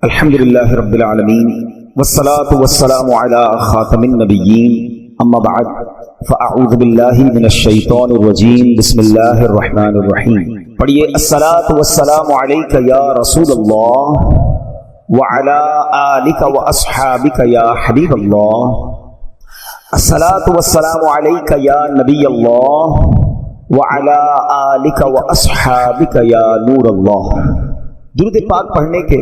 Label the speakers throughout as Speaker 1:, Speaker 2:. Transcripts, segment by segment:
Speaker 1: الحمدللہ رب العالمین والصلاة والسلام علی خاتم النبیین اما بعد فاعوذ باللہ من الشیطان الرجیم بسم اللہ الرحمن الرحیم. پڑھیے الصلاة والسلام علیک یا رسول اللہ وعلی آلک واصحابک یا حبیب اللہ. الصلاة والسلام علیک یا نبی اللہ وعلی آلک واصحابک یا نور اللہ. درود پاک پڑھنے کے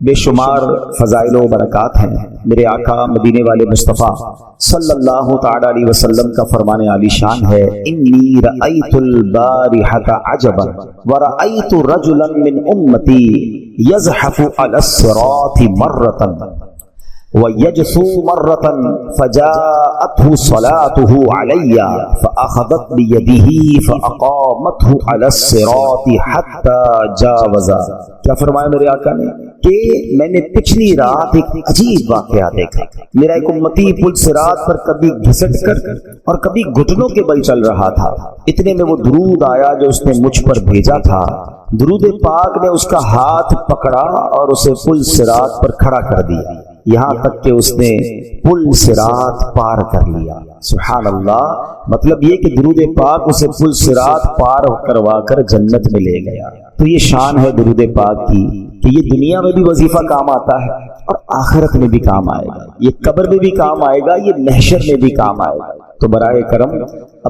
Speaker 1: بے شمار فضائل و برکات ہیں. میرے آقا مدینے والے مصطفیٰ صلی اللہ تعالی علیہ وسلم کا فرمان عالی شان ہے: انی رأیت البارحۃ عجبا ورأیت رجلا من امتی یزحف علی الصراط مرۃ وَيَجْثُو مَرَّةً فَجَاءَتْهُ صَلَاتُهُ عَلَيَّ فَأَخَذَتْ بِيَدِهِ فَأَقَامَتْهُ عَلَى الصِّرَاطِ حَتَّى جَاوَزَ. کیا فرمایا میرے آقا نے کہ میں نے پچھلی رات ایک عجیب واقعہ دیکھا. میرا ایک امتی پل صراط پر کبھی گھسٹ کر اور کبھی گھٹنوں کے بل چل رہا تھا. اتنے میں وہ درود آیا جو اس نے مجھ پر بھیجا تھا. درود پاک نے اس کا ہاتھ پکڑا اور اسے پل صراط پر کھڑا کر دیا، یہاں تک کہ اس نے پل صراط پار کر لیا. سبحان اللہ. مطلب یہ کہ درود پاک اسے پل صراط پار کروا کر جنت میں لے گیا. تو یہ شان ہے درود پاک کی کہ یہ دنیا میں بھی وظیفہ کام آتا ہے اور آخرت میں بھی کام آئے گا، یہ قبر میں بھی کام آئے گا، یہ محشر میں بھی کام آئے گا. تو برائے کرم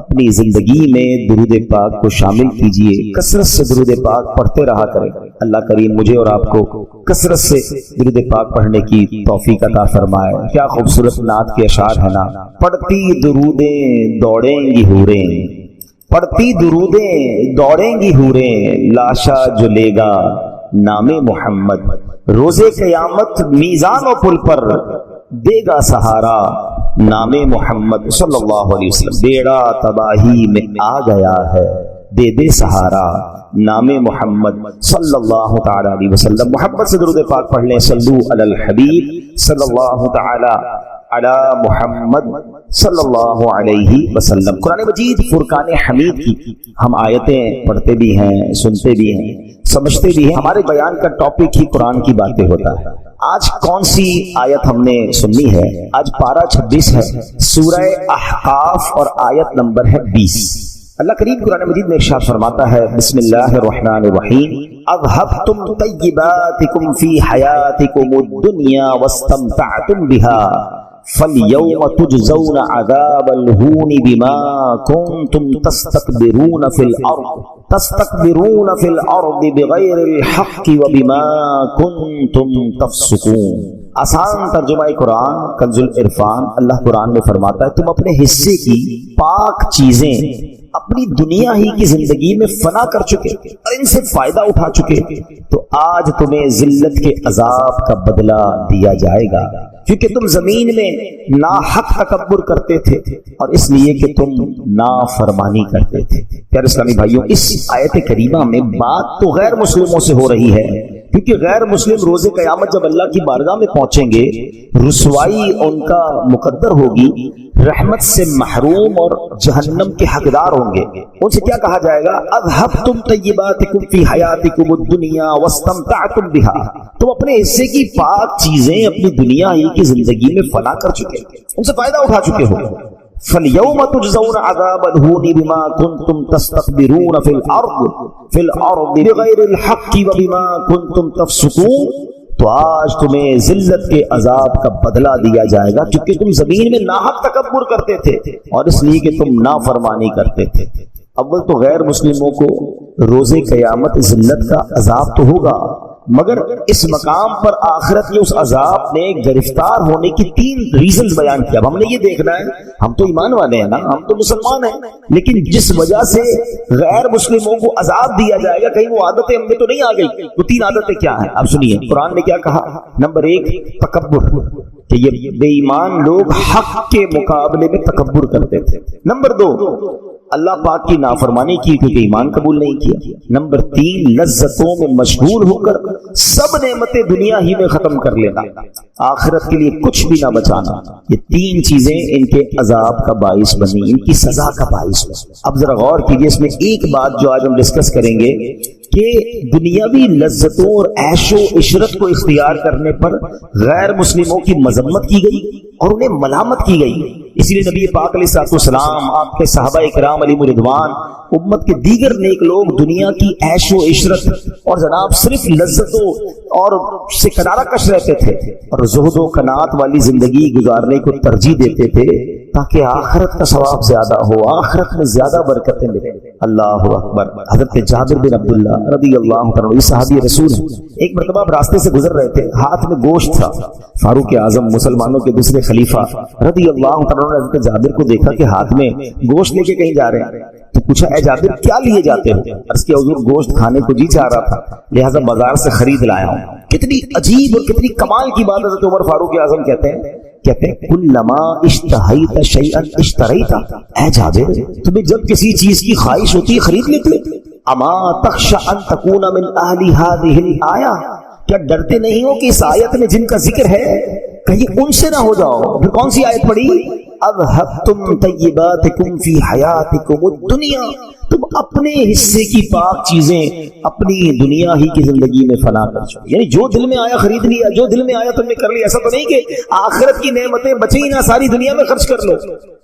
Speaker 1: اپنی زندگی میں درود پاک کو شامل کیجئے، کثرت سے درود پاک پڑھتے رہا کریں. اللہ کریم مجھے اور آپ کو کثرت سے درود پاک پڑھنے کی توفیق عطا فرمائے. کیا خوبصورت نعت کے اشعار ہیں نا. پڑھتی درودیں دوڑیں گی حوریں، پڑھتی درودیں دوڑیں گی حوریں، لاشا جو لے گا نام محمد، روزے قیامت میزان و پل پر دے گا سہارا نام محمد صلی اللہ علیہ وسلم. بیڑا تباہی میں آ گیا ہے، دے دے سہارا نام محمد صلی اللہ تعالی علیہ وسلم. محمد سے درود پاک پڑھ لیں. صلو علی الحبیب صلی اللہ تعالی علی محمد صلی اللہ علیہ وسلم. قرآن مجید فرقان حمید کی ہم آیتیں پڑھتے بھی ہیں، سنتے بھی ہیں، سمجھتے بھی ہیں. ہمارے بیان کا ٹاپک ہی قرآن کی باتیں ہوتا ہے. آج کون سی آیت ہم نے سننی ہے؟ آج پارہ 26 ہے، سورہ احقاف اور آیت نمبر ہے 20. اللہ کریم قرآن مجید میں ارشاد فرماتا ہے: بسم اللہ الرحمن الرحیم. اذهبتم طیباتکم فی حیاتکم الدنیا واستمتعتم بها فَالْيَوْمَ تُجْزَوْنَ عَذَابَ الْهُونِ بِمَا كُنْتُمْ تَسْتَكْبِرُونَ فِي الْأَرْضِ بِغَيْرِ الْحَقِّ وَبِمَا كُنْتُمْ تَفْسُقُونَ. آسان ترجمہ قرآن کنز العرفان. اللہ قرآن میں فرماتا ہے تم اپنے حصے کی پاک چیزیں اپنی دنیا ہی کی زندگی میں فنا کر چکے اور ان سے فائدہ اٹھا چکے، تو آج تمہیں ذلت کے عذاب کا بدلہ دیا جائے گا، کیونکہ تم زمین میں ناحق تکبر کرتے تھے اور اس لیے کہ تم نافرمانی کرتے تھے. پیارے اسلامی بھائیوں، اس آیت کریمہ میں بات تو غیر مسلموں سے ہو رہی ہے، کیونکہ غیر مسلم روز قیامت جب اللہ کی بارگاہ میں پہنچیں گے، رسوائی ان کا مقدر ہوگی، رحمت سے محروم اور جہنم کے حقدار ہوں گے. ان سے کیا کہا جائے گا؟ اذهبتم طیباتکم فی حیاتکم الدنیا واستمتعتم بها. تم اپنے حصے کی پاک چیزیں اپنی دنیا ہی کی زندگی میں فنا کر چکے، ان سے فائدہ اٹھا چکے ہو. فَالْيَوْمَ تُجْزَوْنَ عَذَابَ الْهُونِ بِمَا كُنْتُمْ تَسْتَكْبِرُونَ فِي الْأَرْضِ بِغَيْرِ الْحَقِّ وَبِمَا كُنْتُمْ تَفْسُقُونَ. تو آج تمہیں ذلت کے عذاب کا بدلہ دیا جائے گا کیونکہ تم زمین میں ناحق تکبر کرتے تھے اور اس لیے کہ تم نافرمانی کرتے تھے. اول تو غیر مسلموں کو روز قیامت ذلت کا عذاب تو ہوگا، مگر اس مقام پر آخرت کے اس عذاب نے گرفتار ہونے کی 3 ریزنز بیان کیا. اب ہم نے یہ دیکھنا ہے، ہم تو ایمان والے ہیں نا، ہم تو مسلمان ہیں، لیکن جس وجہ سے غیر مسلموں کو عذاب دیا جائے گا، کہیں وہ عادتیں ہم میں تو نہیں آ گئی. وہ 3 عادتیں کیا ہیں آپ سنیے. قرآن نے کیا کہا؟ نمبر 1 تکبر، کہ یہ بے ایمان لوگ حق کے مقابلے میں تکبر کرتے تھے. نمبر 2 اللہ پاک کی نافرمانی کی کیونکہ ایمان قبول نہیں کیا۔ نمبر 3 لذتوں میں مشغول ہو کر سب نعمتیں دنیا ہی میں ختم کر لینا، آخرت کے لیے کچھ بھی نہ بچانا۔ یہ 3 چیزیں ان کے عذاب کا باعث بنی، ان کی سزا کا باعث بنی۔ اب ذرا غور کیجیے، اس میں ایک بات جو آج ہم ڈسکس کریں گے کہ دنیاوی لذتوں اور عیش و عشرت کو اختیار کرنے پر غیر مسلموں کی مذمت کی گئی اور انہیں ملامت کی گئی۔ اسی لیے نبی پاک علیہ الصلوۃ والسلام، آپ کے صحابہ کرام علیہ رضوان، امت کے دیگر نیک لوگ دنیا کی عیش و عشرت اور جناب صرف لذتوں اور سے کنارہ کش رہتے تھے اور زہد و قناعت والی زندگی گزارنے کو ترجیح دیتے تھے تاکہ آخرت کا ثواب زیادہ ہو، آخرت میں زیادہ برکتیں ملیں۔ اللہ اکبر۔ حضرت جابر بن عبداللہ رضی اللہ عنہ، یہ صحابی رسول ہیں، ایک مرتبہ آپ راستے سے گزر رہے تھے، ہاتھ میں گوشت تھا۔ فاروق اعظم مسلمانوں کے دوسرے خلیفہ رضی اللہ عنہ نے حضرت جابر کو دیکھا کہ ہاتھ میں گوشت لے کے کہیں جا رہے ہیں، تو پوچھا اے جابر کیا لیے جاتے ہو؟ عرض کیا حضور گوشت کھانے کو جی چاہ رہا تھا، لہٰذا بازار سے خرید لایا ہوں۔ کتنی عجیب اور کتنی کمال کی بات حضرت عمر فاروق اعظم کہتے ہیں کلما اشتہیت شیئا اشتریتا، اے جابر تمہیں جب کسی چیز کی خواہش ہوتی ہے خرید لیتے، اما تخشى ان تکون من اہل هذه الآیہ، کیا ڈرتے نہیں ہو کہ اس آیت میں جن کا ذکر ہے کہیں ان سے نہ ہو جاؤ؟ پھر کون سی آیت پڑھی؟ اذهبتم طیباتکم فی حیاتکم الدنیا، تم اپنے حصے کی پاک چیزیں اپنی دنیا ہی کی زندگی میں فنا کر چکے، یعنی جو دل میں آیا خرید لیا، جو دل میں آیا تم نے کر لیا۔ ایسا تو نہیں کہ آخرت کی نعمتیں بچی نہ ساری دنیا میں خرچ کر لو،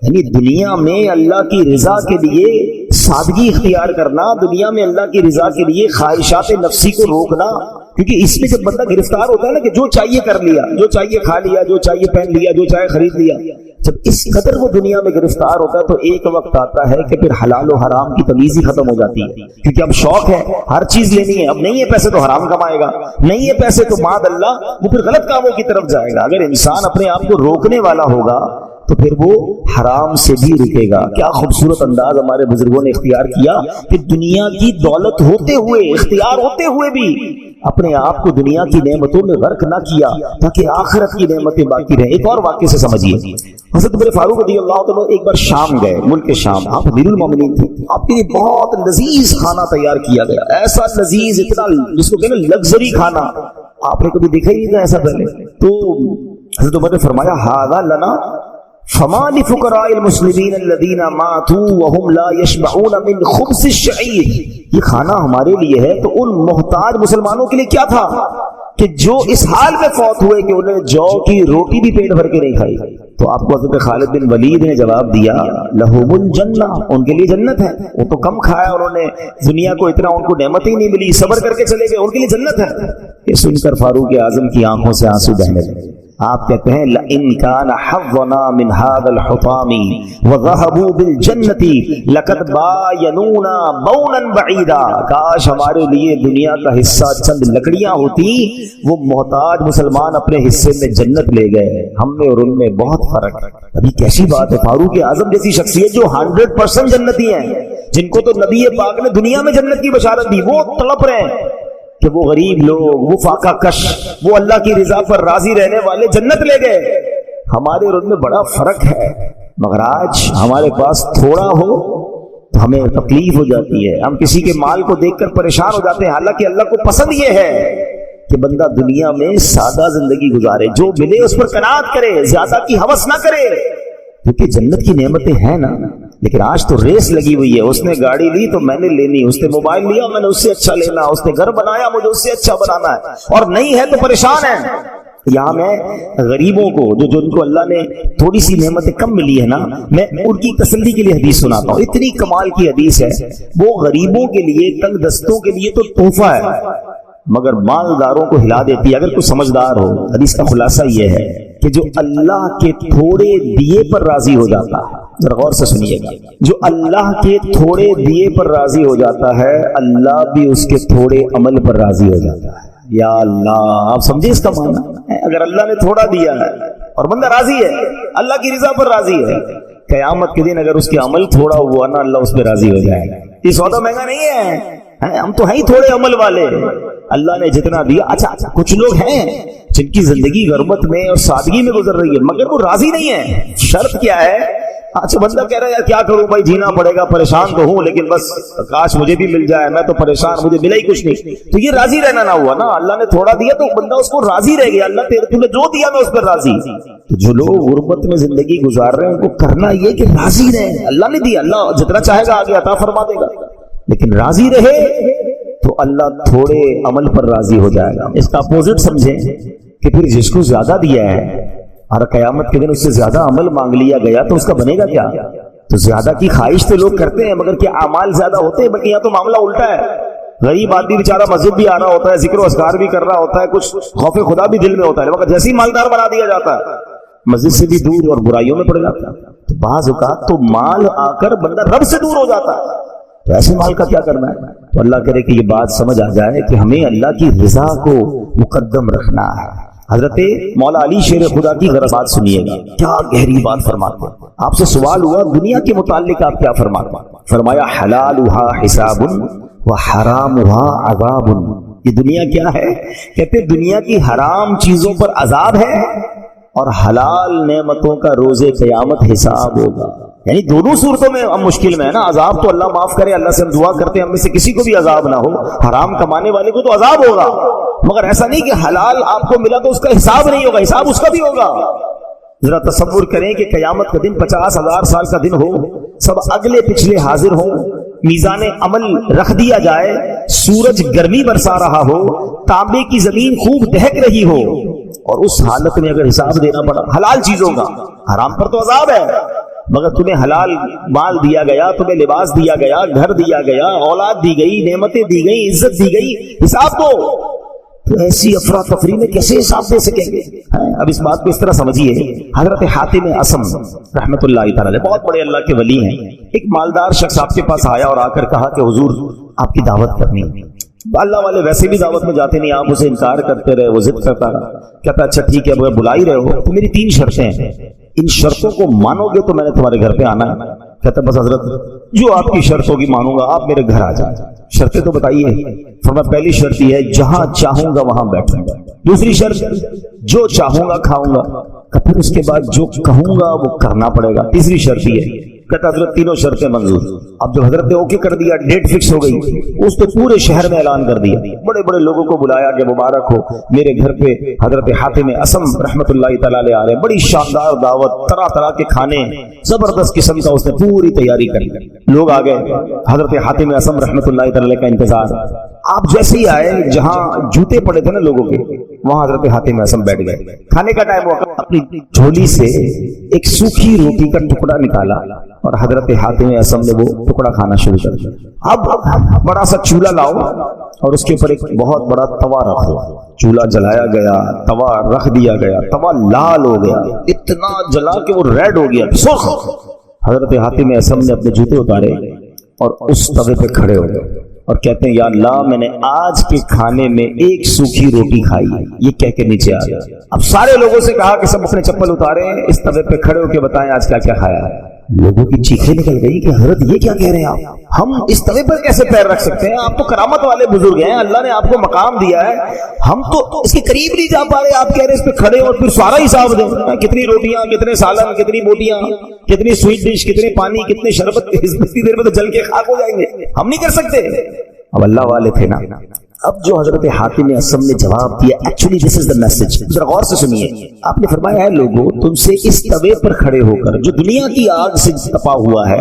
Speaker 1: یعنی دنیا میں اللہ کی رضا کے لیے سادگی اختیار کرنا، دنیا میں اللہ کی رضا کے لیے خواہشات نفسی کو روکنا، کیونکہ اس میں جب بندہ گرفتار ہوتا ہے نا کہ جو چاہیے کر لیا، جو چاہیے کھا لیا، جو چاہیے پہن لیا، جو چاہے خرید لیا، جب اس قدر وہ دنیا میں گرفتار ہوتا ہے تو ایک وقت آتا ہے کہ پھر حلال و حرام کی تمیز ہی ختم ہو جاتی ہے، کیونکہ اب شوق ہے ہر چیز لینی ہے، اب نہیں ہے پیسے تو حرام کمائے گا، نہیں ہے پیسے تو معاذ اللہ وہ پھر غلط کاموں کی طرف جائے گا۔ اگر انسان اپنے آپ کو روکنے والا ہوگا تو پھر وہ حرام سے بھی رکے گا۔ کیا خوبصورت انداز ہمارے بزرگوں نے اختیار کیا کہ دنیا کی دولت ہوتے ہوئے، اختیار ہوتے ہوئے بھی اپنے آپ کو دنیا کی نعمتوں میں غرق نہ کیا تاکہ آخرت کی نعمتیں باقی رہیں۔ ایک اور واقعے سے سمجھیے، حضرت عمر فاروق رضی اللہ عنہ ایک بار شام گئے، ملک شام، آپ امیر المومنین تھے، آپ کے لیے بہت لذیذ کھانا تیار کیا گیا، ایسا لذیذ، اتنا جس کو کہتے ہیں لگژری کھانا، آپ نے کبھی دیکھا ہی نہیں تھا ایسا پہلے۔ تو حضرت عمر نے فرمایا ھذا لنا فما لفقراء المسلمین الذین ماتوا وهم لا يشبعون من خبز الشعیر، یہ کھانا ہمارے لیے ہے تو ان محتاج مسلمانوں کے لیے کیا تھا کہ جو اس حال میں فوت ہوئے کہ انہیں جو کی روٹی بھی پیٹ بھر کے نہیں کھائی۔ تو آپ کو حضرت خالد بن ولید نے جواب دیا لہم الجنہ، ان کے لیے جنت ہے، وہ تو کم کھایا، انہوں نے دنیا کو اتنا ان کو نعمت ہی نہیں ملی، صبر کر کے چلے گئے، ان کے لیے جنت ہے۔ یہ سن کر فاروق اعظم کی آنکھوں سے آنسو بہنے لگے۔ آپ کہتے ہیں لَإِن كَانَ حَظُّنَا مِنْ هَذَا الْحُطَامِ وَذَهَبُوا بِالْجَنَّةِ لَقَدْ بَايَنُونَا بَوْنًا بَعِيدًا، کاش ہمارے لیے دنیا کا حصہ چند لکڑیاں ہوتی، وہ محتاج مسلمان اپنے حصے میں جنت لے گئے، ہم میں اور ان میں بہت فرق ہے۔ ابھی کیسی بات ہے، فاروق اعظم جیسی شخصیت جو 100% جنتی ہیں، جن کو تو نبی پاک نے دنیا میں جنت کی بشارت دی، وہ تڑپ رہے ہیں کہ وہ غریب لوگ، وہ فاقہ کش، وہ اللہ کی رضا پر راضی رہنے والے جنت لے گئے۔ ہمارے اور ان میں بڑا فرق ہے، مگر آج ہمارے پاس تھوڑا ہو تو ہمیں تکلیف ہو جاتی ہے، ہم کسی کے مال کو دیکھ کر پریشان ہو جاتے ہیں، حالانکہ اللہ کو پسند یہ ہے کہ بندہ دنیا میں سادہ زندگی گزارے، جو ملے اس پر قناعت کرے، زیادہ کی ہوس نہ کرے، کیونکہ جنت کی نعمتیں ہیں نا۔ لیکن آج تو ریس لگی ہوئی ہے، اس نے گاڑی لی تو میں نے لینی، اس نے موبائل لیا میں نے اس سے اچھا لینا، اس نے گھر بنایا مجھے اس سے اچھا بنانا ہے، اور نہیں ہے تو پریشان ہے۔ یہاں میں غریبوں کو جو ان کو اللہ نے تھوڑی سی نعمتیں کم ملی ہے نا، میں ان کی تسلی کے لیے حدیث سناتا ہوں، اتنی کمال کی حدیث ہے، وہ غریبوں کے لیے، تنگ دستوں کے لیے تو تحفہ ہے، مگر مالداروں کو ہلا دیتی ہے اگر کوئی سمجھدار ہو۔ حدیث کا خلاصہ یہ ہے کہ جو اللہ کے تھوڑے دیے پر راضی ہو جاتا ہے، ذرا غور سے سنیے گا، جو اللہ کے تھوڑے دیے پر راضی ہو جاتا ہے، اللہ بھی اس کے تھوڑے عمل پر راضی ہو جاتا ہے۔ یا اللہ، آپ سمجھے اس کا معنی؟ اگر اللہ نے تھوڑا دیا ہے اور بندہ راضی ہے، اللہ کی رضا پر راضی ہے، قیامت کے دن اگر اس کے عمل تھوڑا ہوا نا، اللہ اس پہ راضی ہو جائے گا۔ یہ سودا مہنگا نہیں ہے، ہم تو ہیں ہی تھوڑے عمل والے، اللہ نے جتنا دیا۔ اچھا کچھ لوگ ہیں جن کی زندگی غربت میں اور سادگی میں گزر رہی ہے مگر وہ راضی نہیں ہے۔ شرط کیا ہے اچھا بندہ کہہ رہا ہے یار کیا کروں بھائی، جینا پڑے گا، پریشان تو ہوں لیکن بس کاش مجھے بھی مل جائے، میں تو پریشان، مجھے ملا ہی کچھ نہیں. تو یہ راضی رہنا نہ ہوا نا. اللہ نے تھوڑا دیا تو بندہ اس کو راضی رہ گیا، اللہ تمہیں جو دیا میں اس پر راضی. جو لوگ غربت میں زندگی گزار رہے ہیں ان کو کرنا یہ کہ راضی رہیں. اللہ نے دیا، اللہ جتنا چاہے گا آگے عطا فرما دے گا، لیکن راضی رہے تو اللہ تھوڑے عمل پر راضی ہو جائے گا. اس کا اپوزٹ سمجھیں کہ پھر جس کو زیادہ دیا ہے اور قیامت کے دن اس سے زیادہ عمل مانگ لیا گیا تو اس کا بنے گا کیا؟ تو زیادہ کی خواہش تو لوگ کرتے ہیں مگر کیا اعمال زیادہ ہوتے ہیں؟ بلکہ یہاں تو معاملہ الٹا ہے. غریب آدمی بیچارہ مسجد بھی آ رہا ہوتا ہے، ذکر و اذکار بھی کر رہا ہوتا ہے، کچھ خوف خدا بھی دل میں ہوتا ہے، مگر جیسے ہی مالدار بنا دیا جاتا ہے مسجد سے بھی دور اور برائیوں میں پڑ جاتا ہے. تو بعض اوقات تو مال آ کر بندہ رب سے دور ہو جاتا ہے. تو ایسے مال کا کیا کرنا ہے؟ تو اللہ کرے کہ یہ بات سمجھ آ جائے کہ ہمیں اللہ کی رضا کو مقدم رکھنا ہے. حضرت مولا علی شیر خدا کی غرض بات سنیے گا، کیا گہری بات فرماتے ہیں. آپ سے سوال ہوا دنیا کے متعلق آپ کیا فرماتے ہیں؟ فرمایا حلالها حساب وحرامها عذاب. یہ دنیا کیا ہے؟ کہتے دنیا کی حرام چیزوں پر عذاب ہے اور حلال نعمتوں کا روز قیامت حساب ہوگا. یعنی دونوں صورتوں میں ہم مشکل میں ہے نا. عذاب تو اللہ معاف کرے، اللہ سے ہم دعا کرتے ہیں ہم میں سے کسی کو بھی عذاب نہ ہو. حرام کمانے والے کو تو عذاب ہوگا، مگر ایسا نہیں کہ حلال آپ کو ملا تو اس کا حساب نہیں ہوگا، حساب اس کا بھی ہوگا. ذرا تصور کریں کہ قیامت کا دن 50,000 سال کا دن ہو، سب اگلے پچھلے حاضر ہوں، میزان عمل رکھ دیا جائے، سورج گرمی برسا رہا ہو، تانبے کی زمین خوب دہک رہی ہو، اور اس حالت میں اگر حساب دینا پڑا حلال چیزوں کا، حرام پر تو عذاب ہے مگر تمہیں حلال مال دیا گیا، تمہیں لباس دیا گیا، گھر دیا گیا، اولاد دی گئی، نعمتیں دی گئی، عزت دی گئی، حساب دو. تو ایسی افراتفری میں کیسے حساب دے سکیں گے؟ اب اس بات کو اس طرح سمجھیے. حضرت حاتم اصم رحمت اللہ تعالی بہت بڑے اللہ کے ولی ہیں. ایک مالدار شخص آپ کے پاس آیا اور آ کر کہا کہ حضور آپ کی دعوت کرنی ہے. اللہ والے ویسے بھی دعوت میں جاتے نہیں، آپ اسے انکار کرتے رہے، وہ ضد کرتا رہا. کہتا اچھا ٹھیک ہے اب بلا ہی رہے ہو تو میری 3 شرطیں ہیں، ان شرطوں کو مانو گے تو میں نے تمہارے گھر پہ آنا ہے. کہتا بس حضرت جو آپ کی شرط ہوگی مانوں گا، آپ میرے گھر آ جائیں. شرطیں تو بتائیے. فرمایا پہلی شرط یہ ہے جہاں چاہوں گا وہاں بیٹھوں گا. دوسری شرط جو چاہوں گا کھاؤں گا. پھر اس کے بعد جو کہوں گا وہ کرنا پڑے گا. تیسری شرط یہ ہے. کہتا حضرت تینوں شرطیں منظور. اب جب حضرت نے اوکے کر دیا، ڈیٹ فکس ہو گئی، اس نے پورے شہر میں اعلان کر دیا، بڑے بڑے لوگوں کو بلایا کہ مبارک ہو میرے گھر پہ حضرت حاتم اصم رحمت اللہ تعالی علیہ آ رہے ہیں. بڑی شاندار دعوت، طرح طرح کے کھانے، زبردست قسم کا اس نے پوری تیاری کر لی. لوگ آ گئے، حضرت حاتم اصم رحمت اللہ تعالی کا انتظار. آپ جیسے ہی آئے جہاں جوتے پڑے تھے نا لوگوں کے، وہاں حضرت حاتم اصم بیٹھ گئے. کھانے کا ٹائم ہوا، اپنی جھولی سے ایک سوکھی روٹی کا ٹکڑا نکالا اور حضرت حاتم اصم نے وہ ٹکڑا کھانا شروع کر دیا. اب بڑا سا چولہا لاؤ اور اس کے اوپر ایک بہت بڑا توا رکھ دو. چولہا جلایا گیا، توا رکھ دیا گیا، توا لال ہو گیا، اتنا جلا کہ وہ ریڈ ہو گیا، سرخ. حضرت حاتم اصم نے اپنے جوتے اتارے اور اس توے پہ کھڑے ہو گئے اور کہتے ہیں یا اللہ میں نے آج کے کھانے میں ایک سوکھی روٹی کھائی ہے. یہ کہہ کے نیچے آ گیا. اب سارے لوگوں سے کہا کہ سب اپنے چپل اتارے، اس توے پہ کھڑے ہو کے بتائیں آج کیا کیا کھایا ہے. لوگوں کی چیخیں نکل گئی کہ حضرت یہ کیا کہہ رہے ہیں آپ، ہم اس توے پر کیسے پیر رکھ سکتے ہیں؟ آپ تو کرامت والے بزرگ ہیں، اللہ نے آپ کو مقام دیا ہے، ہم تو اس کے قریب نہیں جا پا رہے. آپ کہہ رہے ہیں اس پہ کھڑے اور پھر سارا حساب دیں، کتنی روٹیاں، کتنے سالن، کتنی بوٹیاں، کتنی سویٹ ڈش، کتنے پانی، کتنے شربت، اتنی دیر میں تو جل کے خاک ہو جائیں گے، ہم نہیں کر سکتے. اب اللہ والے تھے نا. اب جو حضرت حاتم اصم نے جواب دیا، actually this is the message, ذرا غور سے سنیے. آپ نے فرمایا ہے لوگوں تم سے اس توے پر کھڑے ہو کر جو دنیا کی آگ سے تپا ہوا ہے،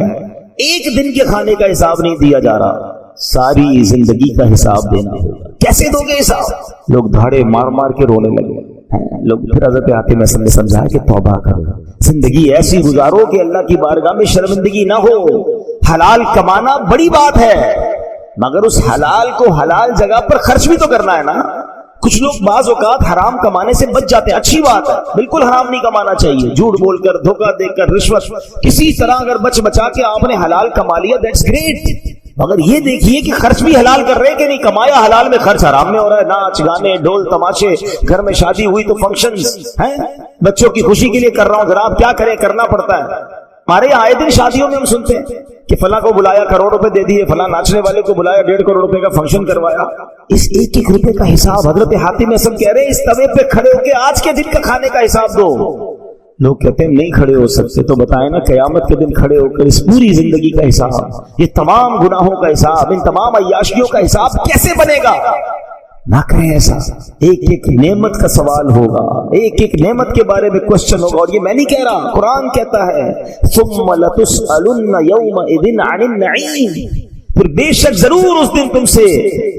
Speaker 1: ایک دن کے کھانے کا حساب نہیں دیا جا رہا، ساری زندگی کا حساب دینا ہوگا. کیسے دو گے حساب؟ لوگ دھاڑے مار مار کے رونے لگے. لوگ پھر حضرت حاتم اصم نے سمجھایا کہ توبہ کرو، زندگی ایسی گزارو کہ اللہ کی بارگاہ میں شرمندگی نہ ہو. حلال کمانا بڑی بات ہے مگر اس حلال کو حلال جگہ پر خرچ بھی تو کرنا ہے نا. کچھ لوگ بعض اوقات حرام کمانے سے بچ جاتے ہیں، اچھی بات ہے، بالکل حرام نہیں کمانا چاہیے. جھوٹ بول کر، دھوکہ دے کر، رشوت، کسی طرح اگر بچ بچا کے آپ نے حلال کما لیا دیٹس گریٹ. مگر یہ دیکھیے کہ خرچ بھی حلال کر رہے کہ نہیں. کمایا حلال میں خرچ حرام میں ہو رہا ہے. ناچ گانے، ڈھول تماشے، گھر میں شادی ہوئی تو فنکشنز ہیں، بچوں کی خوشی کے لیے کر رہا ہوں، ذرا آپ کیا کریں، کرنا پڑتا ہے. ہمارے آئے دن شادیوں میں ہم سنتے ہیں کہ فلاں کو بلایا کروڑ روپے دے دیے، فلاں ناچنے والے کو بلایا 1.5 کروڑ روپے کا فنکشن کروایا. اس ایک ایک روپے کا حساب حضرت حاتم اصم کہہ رہے ہیں اس توے پہ کھڑے ہو کے آج کے دن کا کھانے کا حساب دو. لوگ کہتے ہیں نہیں کھڑے ہو سکتے، تو بتائیں نا قیامت کے دن کھڑے ہو کر اس پوری زندگی کا حساب، یہ تمام گناہوں کا حساب، ان تمام عیاشیوں کا حساب کیسے بنے گا؟ نہ کریں ایسا. ایک ایک نعمت کا سوال ہوگا، ایک ایک نعمت کے بارے میں کوشچن ہوگا. اور یہ میں نہیں کہہ رہا، قرآن کہتا ہے ثم لتسألن یومئذ عن النعیم، پھر بے شک ضرور اس دن تم سے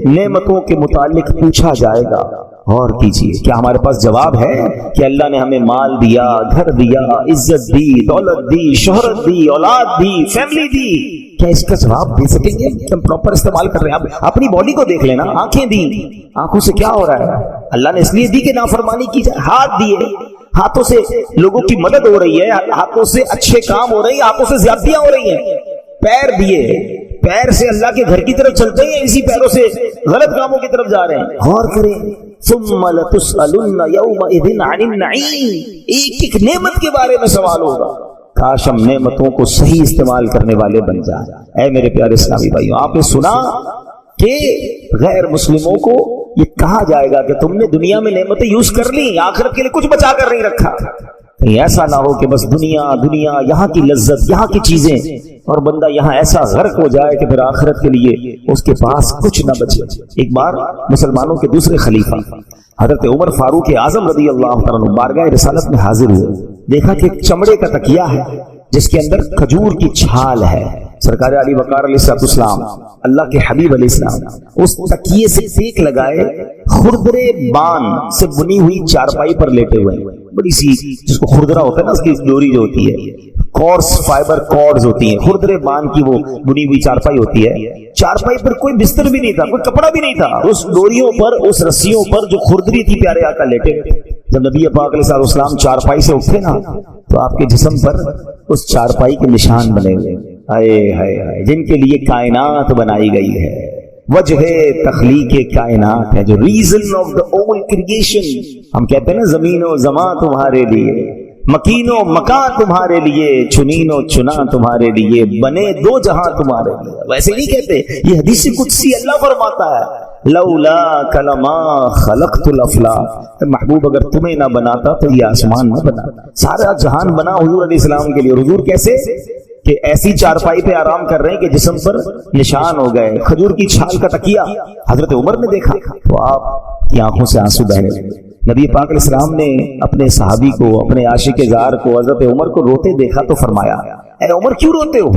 Speaker 1: نعمتوں کے متعلق پوچھا جائے گا. غور کیجیے، کیا ہمارے پاس جواب ہے کہ اللہ نے ہمیں مال دیا، گھر دیا، عزت دی، دولت دی، شہرت دی، اولاد دی، فیملی دی؟ کیا اس کا جواب دے سکیں گے؟ ہم پراپر استعمال کر رہے ہیں. آپ اپنی باڈی کو دیکھ لینا، آنکھیں دی، آنکھوں سے کیا ہو رہا ہے؟ اللہ نے اس لیے دی کہ نافرمانی کی جائے. ہاتھ دیے، ہاتھوں سے لوگوں کی مدد ہو رہی ہے، ہاتھوں سے اچھے کام ہو رہے ہیں، ہاتھوں سے زیادتیاں ہو رہی ہیں. پیر دیے، پیر سے اللہ کے گھر کی طرف چلتے ہیں، اسی پیروں سے غلط کاموں کی طرف جا رہے ہیں. غور کریں، ثم لتسألن یومئذ عن النعیم، ایک ایک نعمت کے بارے میں سوال ہوگا. کاش ہم نعمتوں کو صحیح استعمال کرنے والے بن جائیں. اے میرے پیارے اسلامی بھائیوں، آپ نے سنا کہ غیر مسلموں کو یہ کہا جائے گا کہ تم نے دنیا میں نعمتیں یوز کر لی، آخرت کے لیے کچھ بچا کر نہیں رکھا. کہیں ایسا نہ ہو کہ بس دنیا دنیا، یہاں کی لذت، یہاں کی چیزیں، اور بندہ یہاں ایسا غرق ہو جائے کہ پھر آخرت کے لیے اس کے پاس کچھ نہ بچے. ایک بار مسلمانوں کے دوسرے خلیفہ حضرت عمر فاروق اعظم رضی اللہ تعالیٰ بارگاہ رسالت میں حاضر ہوئے. دیکھا کہ ایک چمڑے کا تکیہ ہے جس کے اندر کھجور کی چھال ہے. سرکار علی وقار علیہ السلام، اللہ کے حبیب علیہ السلام، اس تکیے سے سیک لگائے خردرے بان سے بنی ہوئی چارپائی پر لیٹے ہوئے. بڑی سی جس کو خردرا ہوتا ہے نا، اس کی ڈوری جو ہوتی ہے، کورس فائبر کارڈز ہوتی ہیں، خردرے بان کی وہ بنی ہوئی چارپائی ہوتی ہے. چارپائی پر کوئی بستر بھی نہیں تھا، کوئی کپڑا بھی نہیں تھا. اس ڈوریوں پر، اس رسیوں پر جو خردری تھی، پیارے آقا لیٹے. جب نبی پاک علیہ السلام چارپائی سے اٹھے نا، تو آپ کے جسم پر اس چارپائی کے نشان بنے ہوئے، جن کے لیے کائنات بنائی گئی ہے. وجہ تخلیق کائنات ہے، جو ریزن آف دا اول کریشن. ہم کہتے ہیں نا زمین و زمان تمہارے لیے، مکین و مکان تمہارے لیے، چنین و چنا تمہارے لیے، بنے دو جہاں تمہارے لیے. ویسے نہیں کہتے، یہ حدیث قدسی اللہ فرماتا ہے لولا کلما خلقت الافلاک، محبوب اگر تمہیں نہ بناتا تو یہ آسمان نہ بناتا. سارا جہان بنا حضور علیہ السلام کے لیے. حضور کیسے کہ ایسی چارپائی پہ آرام کر رہے ہیں کہ جسم پر نشان ہو گئے، کھجور کی چھال کا تکیہ. حضرت عمر نے دیکھا تو آپ کی آنکھوں سے آنسو بہنے لگے. نبی پاک علیہ السلام نے اپنے صحابی کو، اپنے عاشق زار کو، حضرت عمر کو روتے دیکھا تو فرمایا اے عمر کیوں روتے ہو؟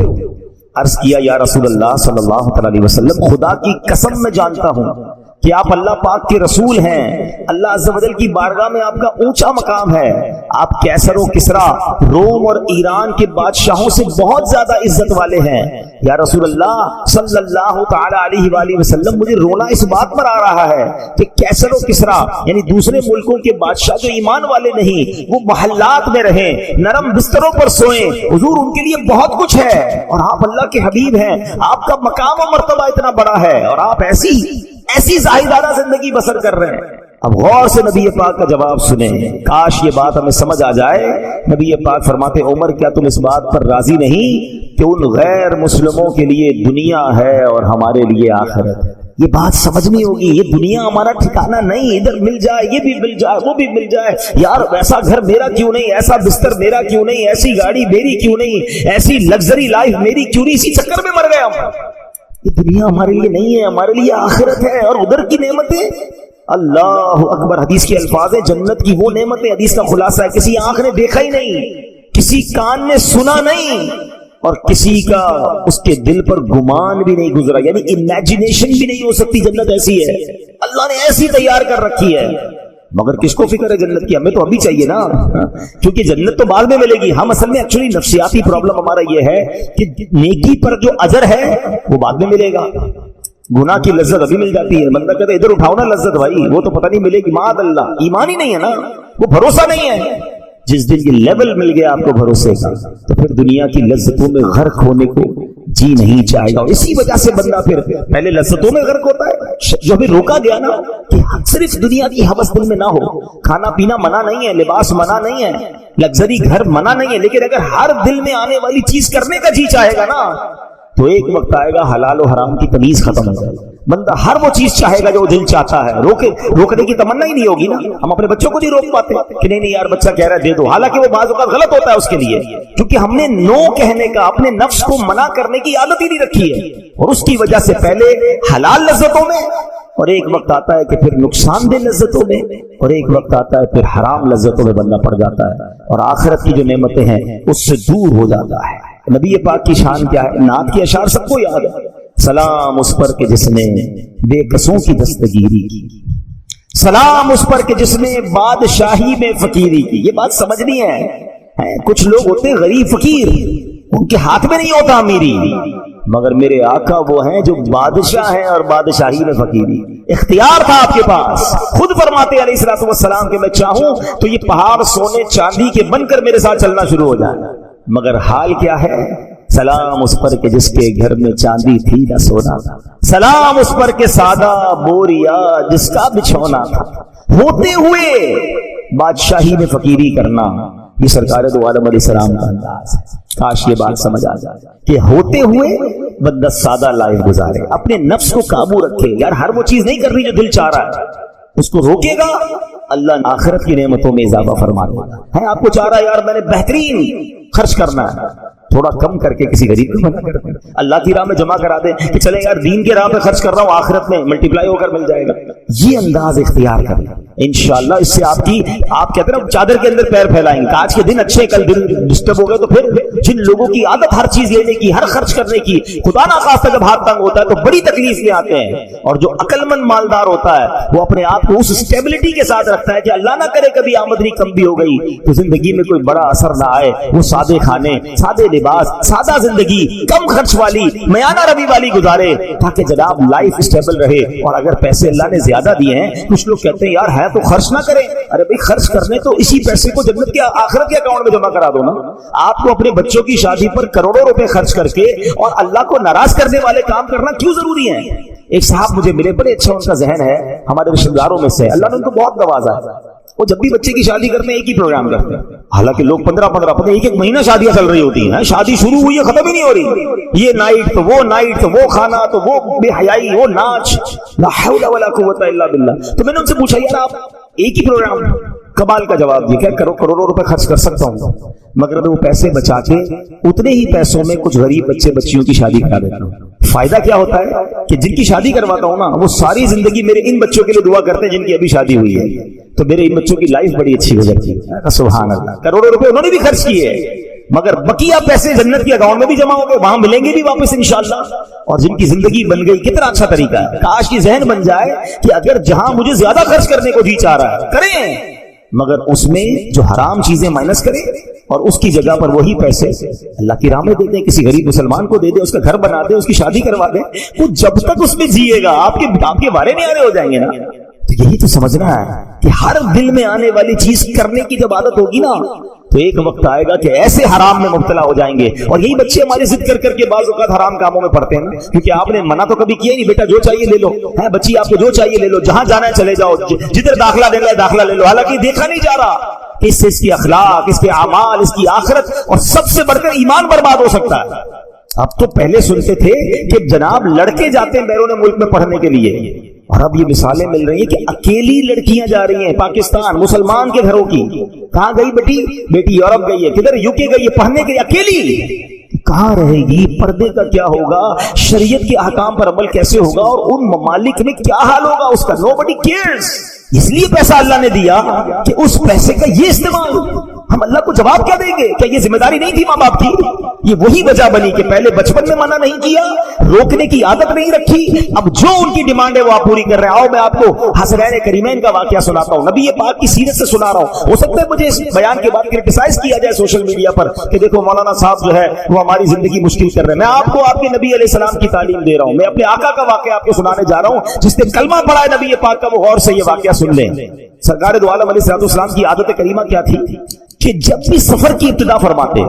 Speaker 1: عرض کیا یا رسول اللہ صلی اللہ علیہ وسلم، خدا کی قسم میں جانتا ہوں کہ آپ اللہ پاک کے رسول ہیں، اللہ عز و جل کی بارگاہ میں آپ کا اونچا مقام ہے. آپ کیسر و کسرا، روم اور ایران کے بادشاہوں سے بہت زیادہ عزت والے ہیں. یا رسول اللہ صلی اللہ تعالی علیہ وآلہ وسلم، مجھے رونا اس بات پر آ رہا ہے کہ کیسر و کسرا یعنی دوسرے ملکوں کے بادشاہ جو ایمان والے نہیں، وہ محلات میں رہیں، نرم بستروں پر سوئیں. حضور ان کے لیے بہت کچھ ہے، اور آپ اللہ کے حبیب ہیں، آپ کا مقام و مرتبہ اتنا بڑا ہے، اور آپ ایسی زاہدانہ زندگی بسر کر رہے ہیں. اب غور سے نبی پاک کا جواب سنیں، کاش یہ بات ہمیں سمجھ آ جائے. نبی پاک فرماتے عمر کیا تم اس بات پر راضی نہیں کہ ان غیر مسلموں کے لیے دنیا ہے اور ہمارے لیے آخرت ہے؟ یہ بات سمجھنی ہوگی. یہ دنیا ہمارا ٹھکانہ نہیں، ادھر مل جائے یہ بھی مل جائے وہ بھی مل جائے، یار ویسا گھر میرا کیوں نہیں، ایسا بستر میرا کیوں نہیں، ایسی گاڑی میری کیوں نہیں، ایسی لگژری لائف میری کیوں نہیں. اسی چکر میں مر گئے ہم. یہ دنیا ہمارے لیے نہیں ہے، ہمارے لیے آخرت ہے، اور ادھر کی نعمتیں. اللہ اکبر. حدیث کے الفاظ ہیں جنت کی وہ نعمتیں، حدیث کا خلاصہ ہے، کسی آنکھ نے دیکھا ہی نہیں، کسی کان نے سنا نہیں، اور کسی کا اس کے دل پر گمان بھی نہیں گزرا، یعنی امیجنیشن بھی نہیں ہو سکتی. جنت ایسی ہے، اللہ نے ایسی تیار کر رکھی ہے. مگر کس کو فکر ہے جنت کی؟ ہمیں تو ابھی چاہیے نا، کیونکہ جنت تو بعد میں ملے گی. ہم اصل میں ایکچولی نفسیاتی پرابلم ہمارا یہ ہے کہ نیکی پر جو اجر ہے وہ بعد میں ملے گا، گناہ کی لذت ابھی مل جاتی ہے. بندہ کہتا ہے ادھر اٹھاؤ نا لذت، بھائی وہ تو پتہ نہیں ملے گی. معاذ اللہ، ایمان ہی نہیں ہے نا، وہ بھروسہ نہیں ہے. جس دن یہ لیول مل گیا آپ کو بھروسے کا، تو پھر دنیا کی لذتوں میں غرق ہونے کو جی نہیں چاہے گا. اسی وجہ سے بندہ پھر پہلے لذتوں میں غرق ہوتا ہے. جو بھی روکا گیا نا کہ صرف دنیا کی ہوس دل میں نہ ہو. کھانا پینا منع نہیں ہے، لباس منع نہیں ہے، لگژری گھر منع نہیں ہے، لیکن اگر ہر دل میں آنے والی چیز کرنے کا جی چاہے گا نا، تو ایک وقت آئے گا حلال و حرام کی تمیز ختم ہو جائے گی. بندہ ہر وہ چیز چاہے گا جو دل چاہتا ہے، روکنے کی تمنا ہی نہیں ہوگی نا. ہم اپنے بچوں کو نہیں روک پاتے کہ نہیں یار بچہ کہہ رہا ہے دے دو، حالانکہ وہ بعض اوقات غلط ہوتا ہے اس کے لیے، کیونکہ ہم نے نو کہنے کا، اپنے نفس کو منع کرنے کی عادت ہی نہیں رکھی ہے، اور اس کی وجہ سے پہلے حلال لذتوں میں، اور ایک وقت آتا ہے کہ پھر نقصان دہ لذتوں میں، اور ایک وقت آتا ہے پھر حرام لذتوں میں بندہ پڑ جاتا ہے، اور آخرت کی جو نعمتیں ہیں اس سے دور ہو جاتا ہے. نبی پاک کی شان کیا ہے؟ نعت کی اشعار سب کو یاد ہے. سلام اس پر کہ جس نے بے قصوں کی دستگیری کی، سلام اس پر کہ جس نے بادشاہی میں فقیری کی. یہ بات سمجھنی ہے. کچھ لوگ ہوتے ہیں غریب فقیر، ان کے ہاتھ میں نہیں ہوتا امیری، مگر میرے آقا وہ ہیں جو بادشاہ ہیں اور بادشاہی میں فقیری. اختیار تھا آپ کے پاس، خود فرماتے علیہ الصلوۃ والسلام کہ میں چاہوں تو یہ پہاڑ سونے چاندی کے بن کر میرے ساتھ چلنا شروع ہو جائے، مگر حال کیا ہے؟ سلام اس پر کہ جس کے گھر میں چاندی تھی نہ سونا تھا، سلام اس پر کہ سادہ بوریا جس کا بچھونا تھا. ہوتے ہوئے بادشاہی میں فقیری کرنا، یہ سرکار دو عالم علیہ السلام کا انداز ہے. کاش یہ بات سمجھ آ جائے کہ ہوتے ہوئے بندہ سادہ لائف گزارے، اپنے نفس کو قابو رکھے. یار ہر وہ چیز نہیں کرنی جو دل چاہ رہا ہے، اس کو روکے گا اللہ آخرت کی نعمتوں میں اضافہ فرما دے گا. ہے آپ کو چاہ رہا ہے یار میں نے بہترین خرچ کرنا ہے، تھوڑا کم کر کے کسی غریب کو منع کر دیں، اللہ کی راہ میں جمع کرا دیں کہ چلیں یار دین کے راہ پہ خرچ کر رہا ہوں، آخرت میں ملٹیپلائی ہو کر مل جائے گا. یہ انداز اختیار کریں انشاءاللہ. اس سے آپ کہتے ہیں چادر کے اندر پیر پھیلائیں گے. آج کے دن اچھے، کل دن ڈسٹرب ہو گئے تو پھر جن لوگوں کی عادت ہر چیز لینے کی، ہر خرچ کرنے کی، خدا نہ خواستہ جب ہاتھ تنگ ہوتا ہے تو بڑی تکلیف میں آتے ہیں. اور جو عقل مند مالدار ہوتا ہے وہ اپنے آپ کو اس اسٹیبلٹی کے ساتھ رکھتا ہے کہ اللہ نہ کرے کبھی آمدنی کم بھی ہو گئی تو زندگی میں کوئی بڑا اثر نہ آئے. وہ سادے کھانے، سادے لباس، سادہ زندگی، کم خرچ والی، میانہ روی والی گزارے تاکہ جناب لائف اسٹیبل رہے. اور اگر پیسے اللہ نے زیادہ دیے ہیں، کچھ لوگ کہتے ہیں یار ہے تو خرچ نہ کریں. ارے بھائی خرچ کرنے تو اسی پیسے کو جنت کے آخرت کے اکاؤنٹ میں جمع کرا دو نا. آپ کو اپنے بچوں کی شادی پر کروڑوں روپے خرچ کر کے اور اللہ کو ناراض کرنے والے کام کرنا کیوں ضروری ہے؟ ایک صاحب مجھے ملے، بڑے اچھا ان کا ذہن ہے، ہمارے رشتہ داروں میں سے، اللہ نے ان کو بہت نوازا ہے. وہ جب بھی بچے کی شادی کرتے ہیں ایک ہی پروگرام کرتے ہیں، حالانکہ لوگ 15 ایک مہینہ شادیاں چل رہی ہوتی ہیں، شادی شروع ہوئی ہے ختم ہی نہیں ہو رہی. یہ نائٹ تو وہ نائٹ، تو وہ کھانا، تو وہ بے حیائی، وہ ناچ، لا حول ولا قوت الا باللہ. تو میں نے ان سے پوچھا یار آپ ایک ہی پروگرام، کمال کا جواب دیا کہ کروڑوں روپے خرچ کر سکتا ہوں مگر میں وہ پیسے بچا کے اتنے ہی پیسوں میں کچھ غریب بچے بچیوں کی شادی کرا دیتا ہوں. فائدہ کیا ہوتا ہے کہ جن کی شادی کرواتا ہوں نا وہ ساری زندگی میرے ان بچوں کے لیے دعا کرتے ہیں جن کی ابھی شادی ہوئی ہے، تو میرے ان بچوں کی لائف بڑی اچھی ہو جاتی ہے. سبحان اللہ. کروڑوں روپے انہوں نے بھی خرچ کیے مگر بقیہ پیسے جنت کے اکاؤنٹ میں بھی جمع ہو گئے، وہاں ملیں گے بھی واپس انشاءاللہ. اور جن کی زندگی بن گئی، کتنا اچھا طریقہ ہے. کاش یہ ذہن بن جائے کہ اگر جہاں مجھے زیادہ خرچ کرنے کو جی چاہ رہا ہے کریں، مگر اس میں جو حرام چیزیں مائنس کریں اور اس کی جگہ پر وہی پیسے اللہ کی راہ میں دے دیں، کسی غریب مسلمان کو دے دیں، اس کا گھر بنا دیں، اس کی شادی کروا دیں. وہ جب تک اس میں جیے گا آپ کے بارے نہیں آنے ہو جائیں گے نا. تو یہی تو سمجھنا ہے کہ ہر دل میں آنے والی چیز کرنے کی جب عادت ہوگی نا تو ایک وقت آئے گا کہ ایسے حرام میں مبتلا ہو جائیں گے. اور یہی بچے ہمارے ضد کر کے بعض اوقات حرام کاموں میں پڑتے ہیں نا، کیونکہ آپ نے منع تو کبھی کیا ہی نہیں، بیٹا جو چاہیے لے لو، ہے بچی آپ کو جو چاہیے لے لو، جہاں جانا ہے چلے جاؤ، جدھر داخلہ دینا ہے داخلہ لے لو. حالانکہ دیکھا نہیں جا رہا کہ اس سے اس کی اخلاق، اس کے اعمال، اس کی آخرت اور سب سے بڑھ کر ایمان برباد ہو سکتا ہے. اب تو پہلے سنتے تھے کہ جناب لڑکے جاتے ہیں بیرون ملک میں پڑھنے کے لیے، اور اب یہ مثالیں مل رہی ہیں کہ اکیلی لڑکیاں جا رہی ہیں پاکستان مسلمان کے گھروں کی. کہاں گئی بیٹی یورپ گئی ہے، کدھر یوکے گئی ہے پڑھنے کے لیے، اکیلی کہاں رہے گی؟ پردے کا کیا ہوگا؟ شریعت کے احکام پر عمل کیسے ہوگا؟ اور ان ممالک میں کیا حال ہوگا اس کا؟ nobody cares. اس لیے پیسہ اللہ نے دیا کہ اس پیسے کا یہ استعمال. ہم اللہ کو جواب کیا دیں گے؟ کیا یہ ذمہ داری نہیں تھی ماں باپ کی؟ یہ وہی وجہ بنی کہ پہلے بچپن میں منع نہیں کیا، روکنے کی عادت نہیں رکھی، اب جو ان کی ڈیمانڈ ہے وہ آپ پوری کر رہے ہیں. آؤ میں آپ کو حسنین کریمین کا واقعہ سناتا ہوں، نبی پاک کی سیرت سے سنا رہا ہوں. ہو سکتا ہے مجھے اس بیان کے بعد کرٹیسائز کیا جائے سوشل میڈیا پر کہ دیکھو مولانا صاحب جو ہے وہ ہماری زندگی مشکل کر رہے ہیں. میں آپ کو آپ کے نبی علیہ السلام کی تعلیم دے رہا ہوں، میں اپنے آقا کا واقعہ آپ کو سنانے جا رہا ہوں. جس نے کلمہ پڑھا ہے نبی پاک کا وہ غور سے یہ واقعہ سن لیں. سرکار دو عالم علیہ السلام کی عادت کریمہ کیا تھی کہ جب بھی سفر کی ابتدا فرماتے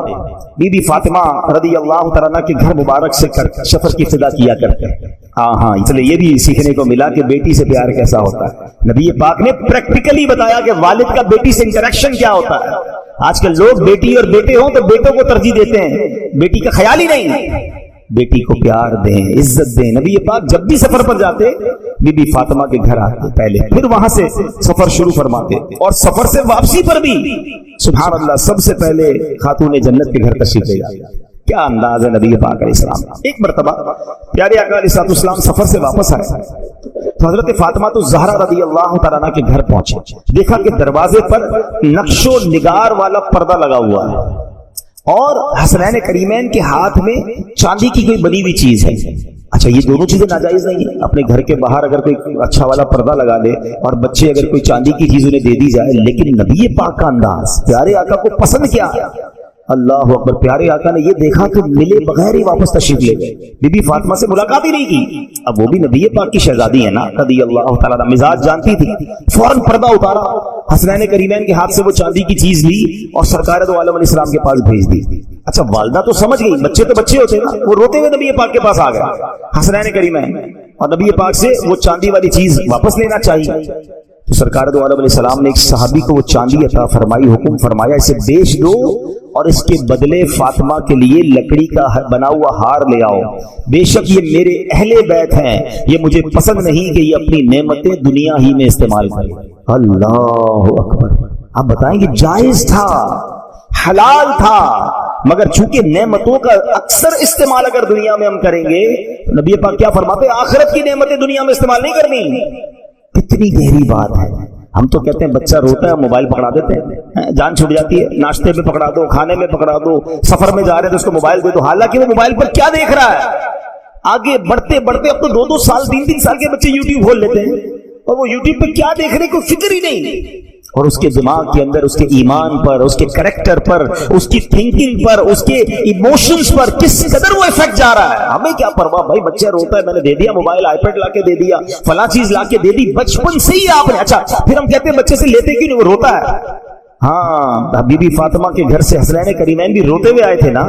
Speaker 1: بی بی فاطمہ رضی اللہ تعالیٰ عنہ کے گھر مبارک سے سفر کی ابتدا کیا کرتے. ہاں اس لیے یہ بھی سیکھنے کو ملا کہ بیٹی سے پیار کیسا ہوتا ہے. نبی پاک نے پریکٹیکلی بتایا کہ والد کا بیٹی سے انٹریکشن کیا ہوتا ہے. آج کل لوگ بیٹی اور بیٹے ہوں تو بیٹوں کو ترجیح دیتے ہیں، بیٹی کا خیال ہی نہیں. بیٹی کو پیار دیں، عزت دیں. نبی پاک جب بھی سفر پر جاتے بی بی فاطمہ کے گھر آتے پہلے، پھر وہاں سے سفر شروع فرماتے، اور سفر سے واپسی پر بھی سبحان اللہ سب سے پہلے خاتون جنت کے گھر تشریف لے جاتے. کیا انداز ہے نبی پاک علیہ السلام. ایک مرتبہ پیارے آقا علیہ السلام سفر سے واپس آئے تو حضرت فاطمہ تو زہرا رضی اللہ تعالیٰ عنہ کے گھر پہنچے. دیکھا کہ دروازے پر نقش و نگار والا پردہ لگا ہوا ہے اور حسنین کریمین کے ہاتھ میں چاندی کی کوئی بنی ہوئی چیز ہے. اچھا یہ دونوں چیزیں ناجائز نہیں ہیں. اپنے گھر کے باہر اگر کوئی اچھا والا پردہ لگا لے اور بچے اگر کوئی چاندی کی چیز انہیں دے دی جائے، لیکن نبی پاک کا انداز، پیارے آقا کو پسند کیا. اللہ اکبر. پیارے آقا نے یہ دیکھا کہ ملے بغیر ہی واپس تشریف لے گئے، بی بی فاطمہ سے ملاقات ہی نہیں کی. اب وہ بھی نبی پاک کی شہزادی ہے نا رضی اللہ تعالیٰ عنہ، مزاج جانتی تھی، فوراً پردہ اتارا، حسنین کریمین کے ہاتھ سے وہ چاندی کی چیز لی اور سرکار دو عالم علیہ السلام کے پاس بھیج دی. اچھا والدہ تو سمجھ گئی، بچے تو بچے ہوتے نا، وہ روتے ہوئے نبی پاک کے پاس آ گئے حسنین کریمین، اور نبی پاک سے وہ چاندی والی چیز واپس لینا چاہیے. تو سرکار دو عالم علیہ السلام نے ایک صحابی کو وہ چاندی عطا فرمائی، حکم فرمایا اسے بیچ دو اور اس کے بدلے فاطمہ کے لیے لکڑی کا بنا ہوا ہار لے آؤ. بے شک یہ میرے اہل بیت ہیں، یہ مجھے پسند نہیں کہ یہ اپنی نعمتیں دنیا ہی میں استعمال کریں. اللہ اکبر. آپ بتائیں کہ جائز تھا، حلال تھا، مگر چونکہ نعمتوں کا اکثر استعمال اگر دنیا میں ہم کریں گے، نبی پاک کیا فرماتے ہیں؟ آخرت کی نعمتیں دنیا میں استعمال نہیں کرنی. کتنی گہری بات ہے. ہم تو کہتے ہیں بچہ روتا ہے موبائل پکڑا دیتے ہیں، جان چھوٹ جاتی ہے، ناشتے میں پکڑا دو، کھانے میں پکڑا دو، سفر میں جا رہے ہیں تو اس کو موبائل دے دو. حالانکہ وہ موبائل پر کیا دیکھ رہا ہے؟ آگے بڑھتے بڑھتے اب تو 2-2 سال 3-3 سال کے بچے یوٹیوب کھول لیتے ہیں اور وہ یوٹیوب پہ کیا دیکھ رہے ہیں کوئی فکر ہی نہیں. اور اس کے دماغ کے اندر اس کے ایمان پر، اس کے کریکٹر پر، اس کی تھنکنگ پر، اس کے ایموشنز پر کس قدر وہ ایفیکٹ جا رہا ہے. ہمیں کیا پرواہ بھائی، بچہ روتا ہے میں نے دے دیا موبائل، آئی پیڈ لا کے دے دیا، فلاں چیز لا کے دے دی، بچپن سے ہی آپ نے. اچھا پھر ہم کہتے ہیں بچے سے لیتے کیوں نہیں، وہ روتا ہے. ہاں بی بی فاطمہ کے گھر سے حسنین کریمین بھی روتے ہوئے آئے تھے نا.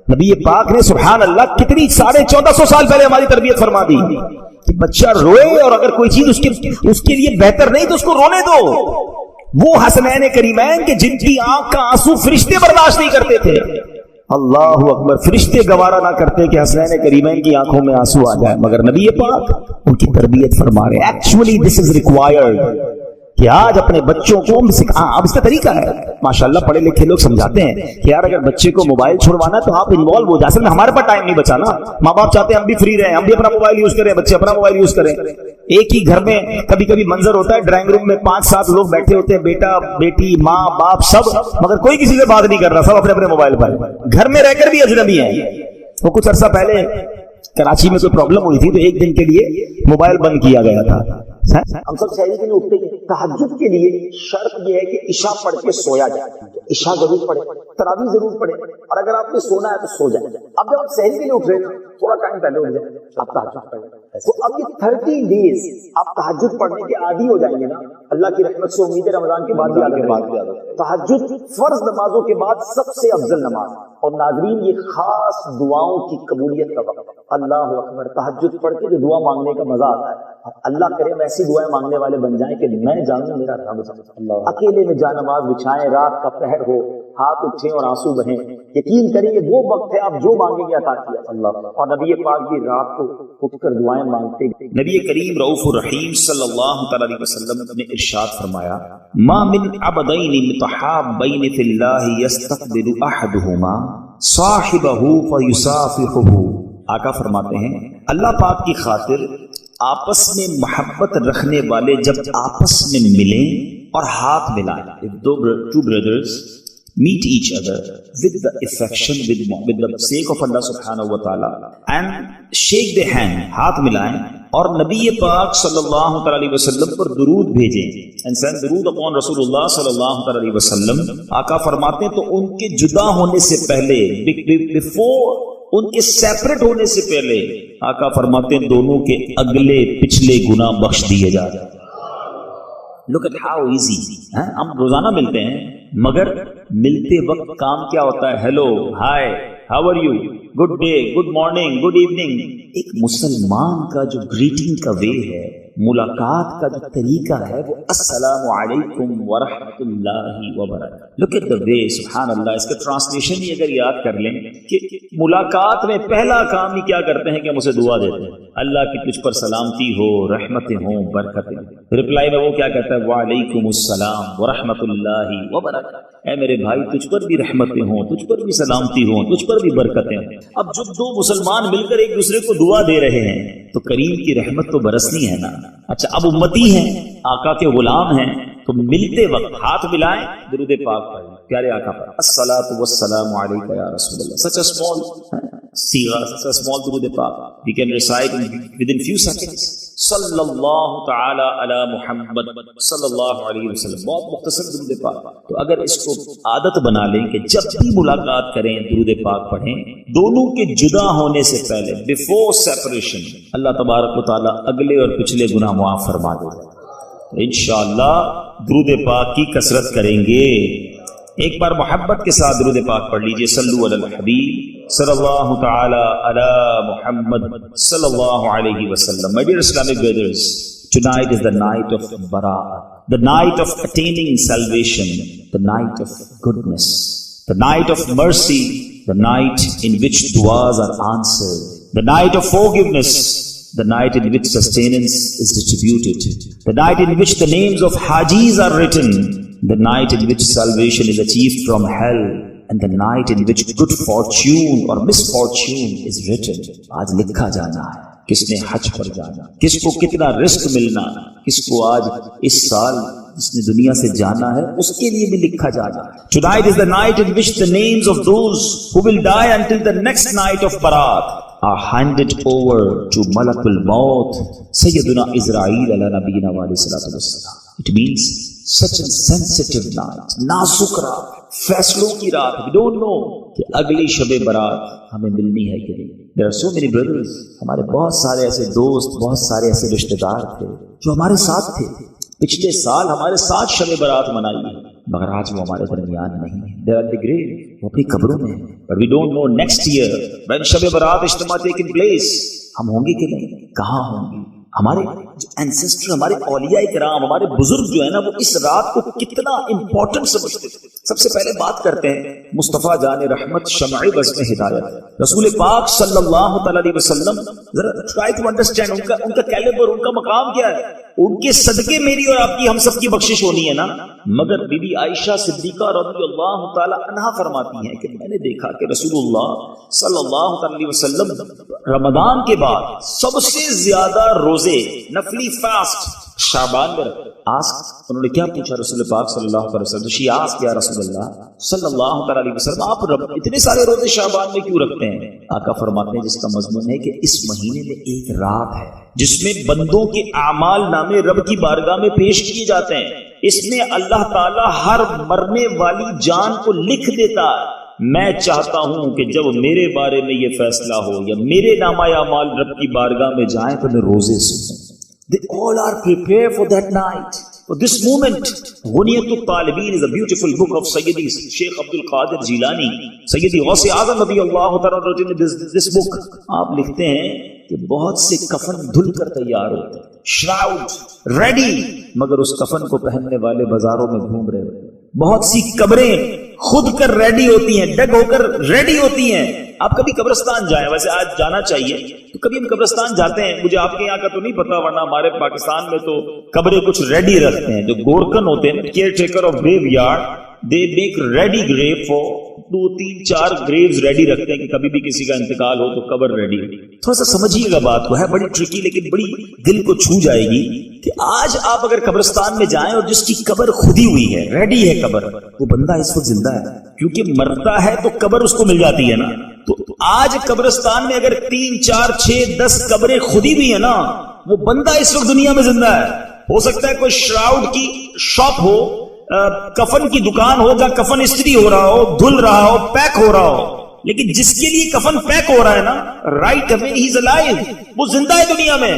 Speaker 1: نبی پاک نے سبحان اللہ کتنی 1450 سال پہلے ہماری تربیت فرما دی کہ بچہ روئے اور اگر کوئی چیز اس کے لیے بہتر نہیں تو اس کو رونے دو. وہ حسنین کریمین کے جن کی آنکھ کا آنسو فرشتے برداشت نہیں کرتے تھے. اللہ اکبر. فرشتے گوارا نہ کرتے کہ حسنین کریمین کی آنکھوں میں آنسو آ جائے، مگر نبی پاک ان کی تربیت فرما رہے. ایکچولی دس از ریکوائرڈ کہ آج اپنے بچوں کو اب اس کا طریقہ ہے ماشاءاللہ پڑھے لکھے لوگ سمجھاتے ہیں کہ یار اگر بچے کو موبائل چھوڑوانا ہے تو آپ انوالو ہو جا سکتے. ہمارے پاس ٹائم نہیں بچا نا، ماں باپ چاہتے ہیں ہم بھی فری رہیں، ہم بھی اپنا موبائل یوز کریں، بچے اپنا موبائل یوز کریں. ایک ہی گھر میں کبھی کبھی منظر ہوتا ہے ڈرائنگ روم میں 5-7 لوگ بیٹھے ہوتے ہیں، بیٹا بیٹی ماں باپ سب، مگر کوئی کسی سے بات نہیں کر رہا، سب اپنے اپنے موبائل پر. گھر میں رہ کر بھی اجنبی ہیں. وہ کچھ عرصہ پہلے کراچی میں کوئی پرابلم ہوئی تھی تو ایک دن کے لیے موبائل بند کیا گیا تھا. ہم سب شہری کے لیے اٹھتے ہیں، تہجد کے لیے شرط یہ ہے کہ عشاء پڑھ کے سویا جائے. عشاء ضرور پڑھے، تراویح ضرور پڑھے، اور اگر آپ نے سونا ہے تو سو جائے. اب جب آپ شہری کے لیے اٹھ رہے ہیں تھوڑا ٹائم پہلے اٹھ جائے، آپ تہجد پڑھیں. تو اب یہ 30 days آپ تہجد پڑھنے کے عادی ہو جائیں گے نا. اللہ کی رحمت سے امید ہے رمضان کے بعد بھی آگے تہجد فرض نمازوں کے بعد سب سے افضل نماز. اور ناظرین یہ خاص دعاؤں کی قبولیت کا وقت. اللہ اکبر. تہجد پڑھ کے جو دعا مانگنے کا مزہ آتا ہے، اللہ کرے ہم ایسی دعائیں مانگنے والے بن جائیں کہ میں جانوں میرا رب جانے. اکیلے میں جا نماز بچھائیں، رات کا پہر ہو، ہاتھ اٹھیں اور آنسو بہیں، یقین کریں گے وہ وقت ہے آپ جو مانگیں گے عطا کیا اللہ. اور نبی پاک بھی رات کو اٹھ کر دعائیں مانگتے.
Speaker 2: نبی کریم رؤوف الرحیم صلی اللہ تعالی علیہ وسلم نے ارشاد فرمایا ما من عبدین متحابین فی اللہ یستقبل احدہما صاحبہ فیصافحہ. آقا فرماتے ہیں اللہ پاک کی خاطر آپس میں محبت رکھنے والے جب آپس میں ملیں اور ہاتھ ملائیں. If two brothers meet each other with the affection, with the sake of Allah subhanahu wa ta'ala, and shake their hand, ہاتھ ملائیں اور نبی پاک صلی اللہ علیہ وسلم پر درود بھیجیں and send درود upon رسول اللہ صلی اللہ علیہ وسلم. آقا فرماتے ہیں تو ان کے جدا ہونے سے پہلے، before ان کے سیپریٹ ہونے سے پہلے، آقا فرماتے ہیں دونوں کے اگلے پچھلے گناہ بخش دیے جا رہے ہیں. Look at how easy. ہم روزانہ ملتے ہیں مگر ملتے وقت کام کیا ہوتا ہے؟ Hello, hi, how are you, good day, good morning, good evening. ایک مسلمان کا جو گریٹنگ کا وے ہے ملاقات کا جو طریقہ ہے وہ السلام علیکم ورحمۃ اللہ وبرکاتہ. لک ایٹ دا وے، سبحان اللہ. اس کا ٹرانسلیشن ہی اگر یاد کر لیں کہ ملاقات میں پہلا کام ہی کیا کرتے ہیں کہ ہم اسے دعا دیتے ہیں، اللہ کی تجھ پر سلامتی ہو، رحمتیں ہوں، برکتیں. رپلائی میں وہ کیا کہتا ہے؟ وعلیکم السلام ورحمۃ اللہ وبرکاتہ. اے میرے بھائی تجھ پر بھی رحمتیں ہوں، تجھ پر بھی سلامتی ہوں، تجھ پر بھی برکتیں ہوں. اب جب دو مسلمان مل کر ایک دوسرے کو دعا دے رہے ہیں تو کریم کی رحمت تو برسنی ہے نا. اچھا اب امتی ہیں، آقا کے غلام ہیں، تو ملتے وقت ہاتھ ملائیں، درود پاک پڑھیں پیارے آقا پر. الصلاۃ والسلام علیک یا رسول اللہ. Such a small صیغہ، such a small درود پاک we can recite within few seconds. صلی اللہ تعالی علی محمد صلی اللہ علیہ وسلم. بہت مختصر درود پاک. تو اگر اس کو عادت بنا لیں کہ جب بھی ملاقات کریں درود پاک پڑھیں، دونوں کے جدا ہونے سے پہلے، before separation، اللہ تبارک و تعالی اگلے اور پچھلے گناہ معاف فرما دے گا. انشاءاللہ درود پاک کی کثرت کریں گے. ایک بار محبت کے ساتھ درود پاک پڑھ لیجئے. صلو علی الحبیب صلی اللہ تعالی علی محمد صلی اللہ علیہ وسلم. My dear Islamic brothers, tonight is the night of Bara'ah, the night of attaining salvation, the night of goodness, the night of mercy, the night in which du'as are answered, the night of forgiveness, the night in which sustenance is distributed, the night in which the names of Hajis are written, the night in which salvation is achieved from hell, and the night in which good fortune or misfortune is written. آج لکھا جانا ہے کس نے حج پر جانا، کس کو کتنا رزق ملنا، کس کو آج اس سال جس نے دنیا سے جانا ہے اس کے لیے بھی لکھا جانا ہے. Tonight is the night in which the names of those who will die until the next night of Barat are handed over to Malakul Maut, Sayyiduna Israel ala nabiyina wa alayhi salatu wassalam. It means such a sensitive night, نازک رات، فیصلوں کی رات. We don't know کہ اگلی شب برات ہمیں ملنی ہے کہ نہیں. There are so many brothers، ہمارے بہت سارے ایسے دوست، بہت سارے ایسے رشتہ دار تھے جو ہمارے ساتھ تھے، پچھلے سال ہمارے ساتھ شب برات منائی ہے، مگر آج وہ ہمارے درمیان نہیں ہے. They are in the grave، وہ اپنی قبروں میں ہیں. But we don't know next year when Shab Barat اجتماع taking place، ہم ہوں گے کہ نہیں، کہاں ہوں گے. ہمارے جو اینسسٹر، ہمارے اولیاء کرام، ہمارے بزرگ جو ہے نا، وہ اس رات کو کتنا امپورٹنٹ سمجھتے تھے. سب سے پہلے بات کرتے ہیں مصطفیٰ جان رحمت شمع بزم ہدایت رسول پاک صلی اللہ تعالی علیہ وسلم. ذرا ٹرائی ٹو انڈرسٹینڈ ان کا کیلیبر، ان کا مقام کیا ہے. ان کے صدقے میری اور آپ کی ہم سب کی بخشش ہونی ہے نا. مگر بی بی عائشہ صدیقہ رضی اللہ تعالی عنہا فرماتی ہیں کہ میں نے دیکھا کہ رسول اللہ صلی اللہ علیہ وسلم رمضان کے بعد سب سے زیادہ روزے نفلی فاسٹ شعبان میں رکھتے. انہوں نے کیا پوچھا رسول پاک صلی اللہ علیہ وسلم؟ شی آسکڈ یا رسول اللہ صلی اللہ علیہ وسلم آپ اتنے سارے روزے شعبان میں کیوں رکھتے ہیں؟ آقا فرماتے ہیں جس کا مضمون ہے کہ اس مہینے میں ایک رات ہے جس میں بندوں کے اعمال نامے رب کی بارگاہ میں پیش کیے جاتے ہیں. اس میں اللہ تعالی ہر مرنے والی جان کو لکھ دیتا ہے. میں چاہتا ہوں کہ جب میرے بارے میں یہ فیصلہ ہو یا میرے نامہ اعمال رب کی بارگاہ میں جائیں تو میں روزے سنوں. They all are prepared for that night, for this moment. غنیت الطالبین is a beautiful book of Sayyidi Sheikh Abdul Qadir Jilani, Sayyidi غوث اعظم رضی اللہ تعالی عنہ. this book آپ لکھتے ہیں کہ بہت سے کفن دھل کر تیار ہوتے ہیں، شراؤڈ ریڈی، مگر اس کفن کو پہننے والے بازاروں میں گھوم رہے ہوتے ہیں. بہت سی قبریں خود کر ریڈی ہوتی ہیں، ڈگ ہو کر ریڈی ہوتی ہیں. آپ کبھی قبرستان جائیں، ویسے آج جانا چاہیے، تو کبھی ہم قبرستان جاتے ہیں. مجھے آپ کے یہاں کا تو نہیں پتا، ورنہ ہمارے پاکستان میں تو قبریں کچھ ریڈی رکھتے ہیں. جو گورکن ہوتے ہیں، caretaker of graveyard, they make ready grave for 2-3-4 graves ready رکھتے ہیں کہ کبھی بھی کسی کا انتقال ہو تو قبر ریڈی. تھوڑا سا سمجھیے گا بات کو، ہے بڑی ٹرکی لیکن بڑی دل کو چھو جائے گی کہ آج آپ اگر قبرستان میں جائیں اور جس کی قبر کھدی ہوئی ہے، ریڈی ہے قبر، وہ بندہ اس وقت زندہ ہے، کیونکہ مرتا ہے تو قبر اس کو مل جاتی ہے نا. تو آج قبرستان میں اگر 3-4-6-10 قبریں کھدی ہوئی ہیں نا، وہ بندہ اس وقت دنیا میں زندہ ہے. ہو سکتا ہے کوئی شراؤڈ کی شاپ ہو، کفن کی دکان ہو جہاں کفن استری ہو رہا ہو، دھل رہا ہو، پیک ہو رہا ہو، لیکن جس کے لیے کفن پیک ہو رہا ہے نا، right away he is alive, وہ زندہ ہے دنیا میں.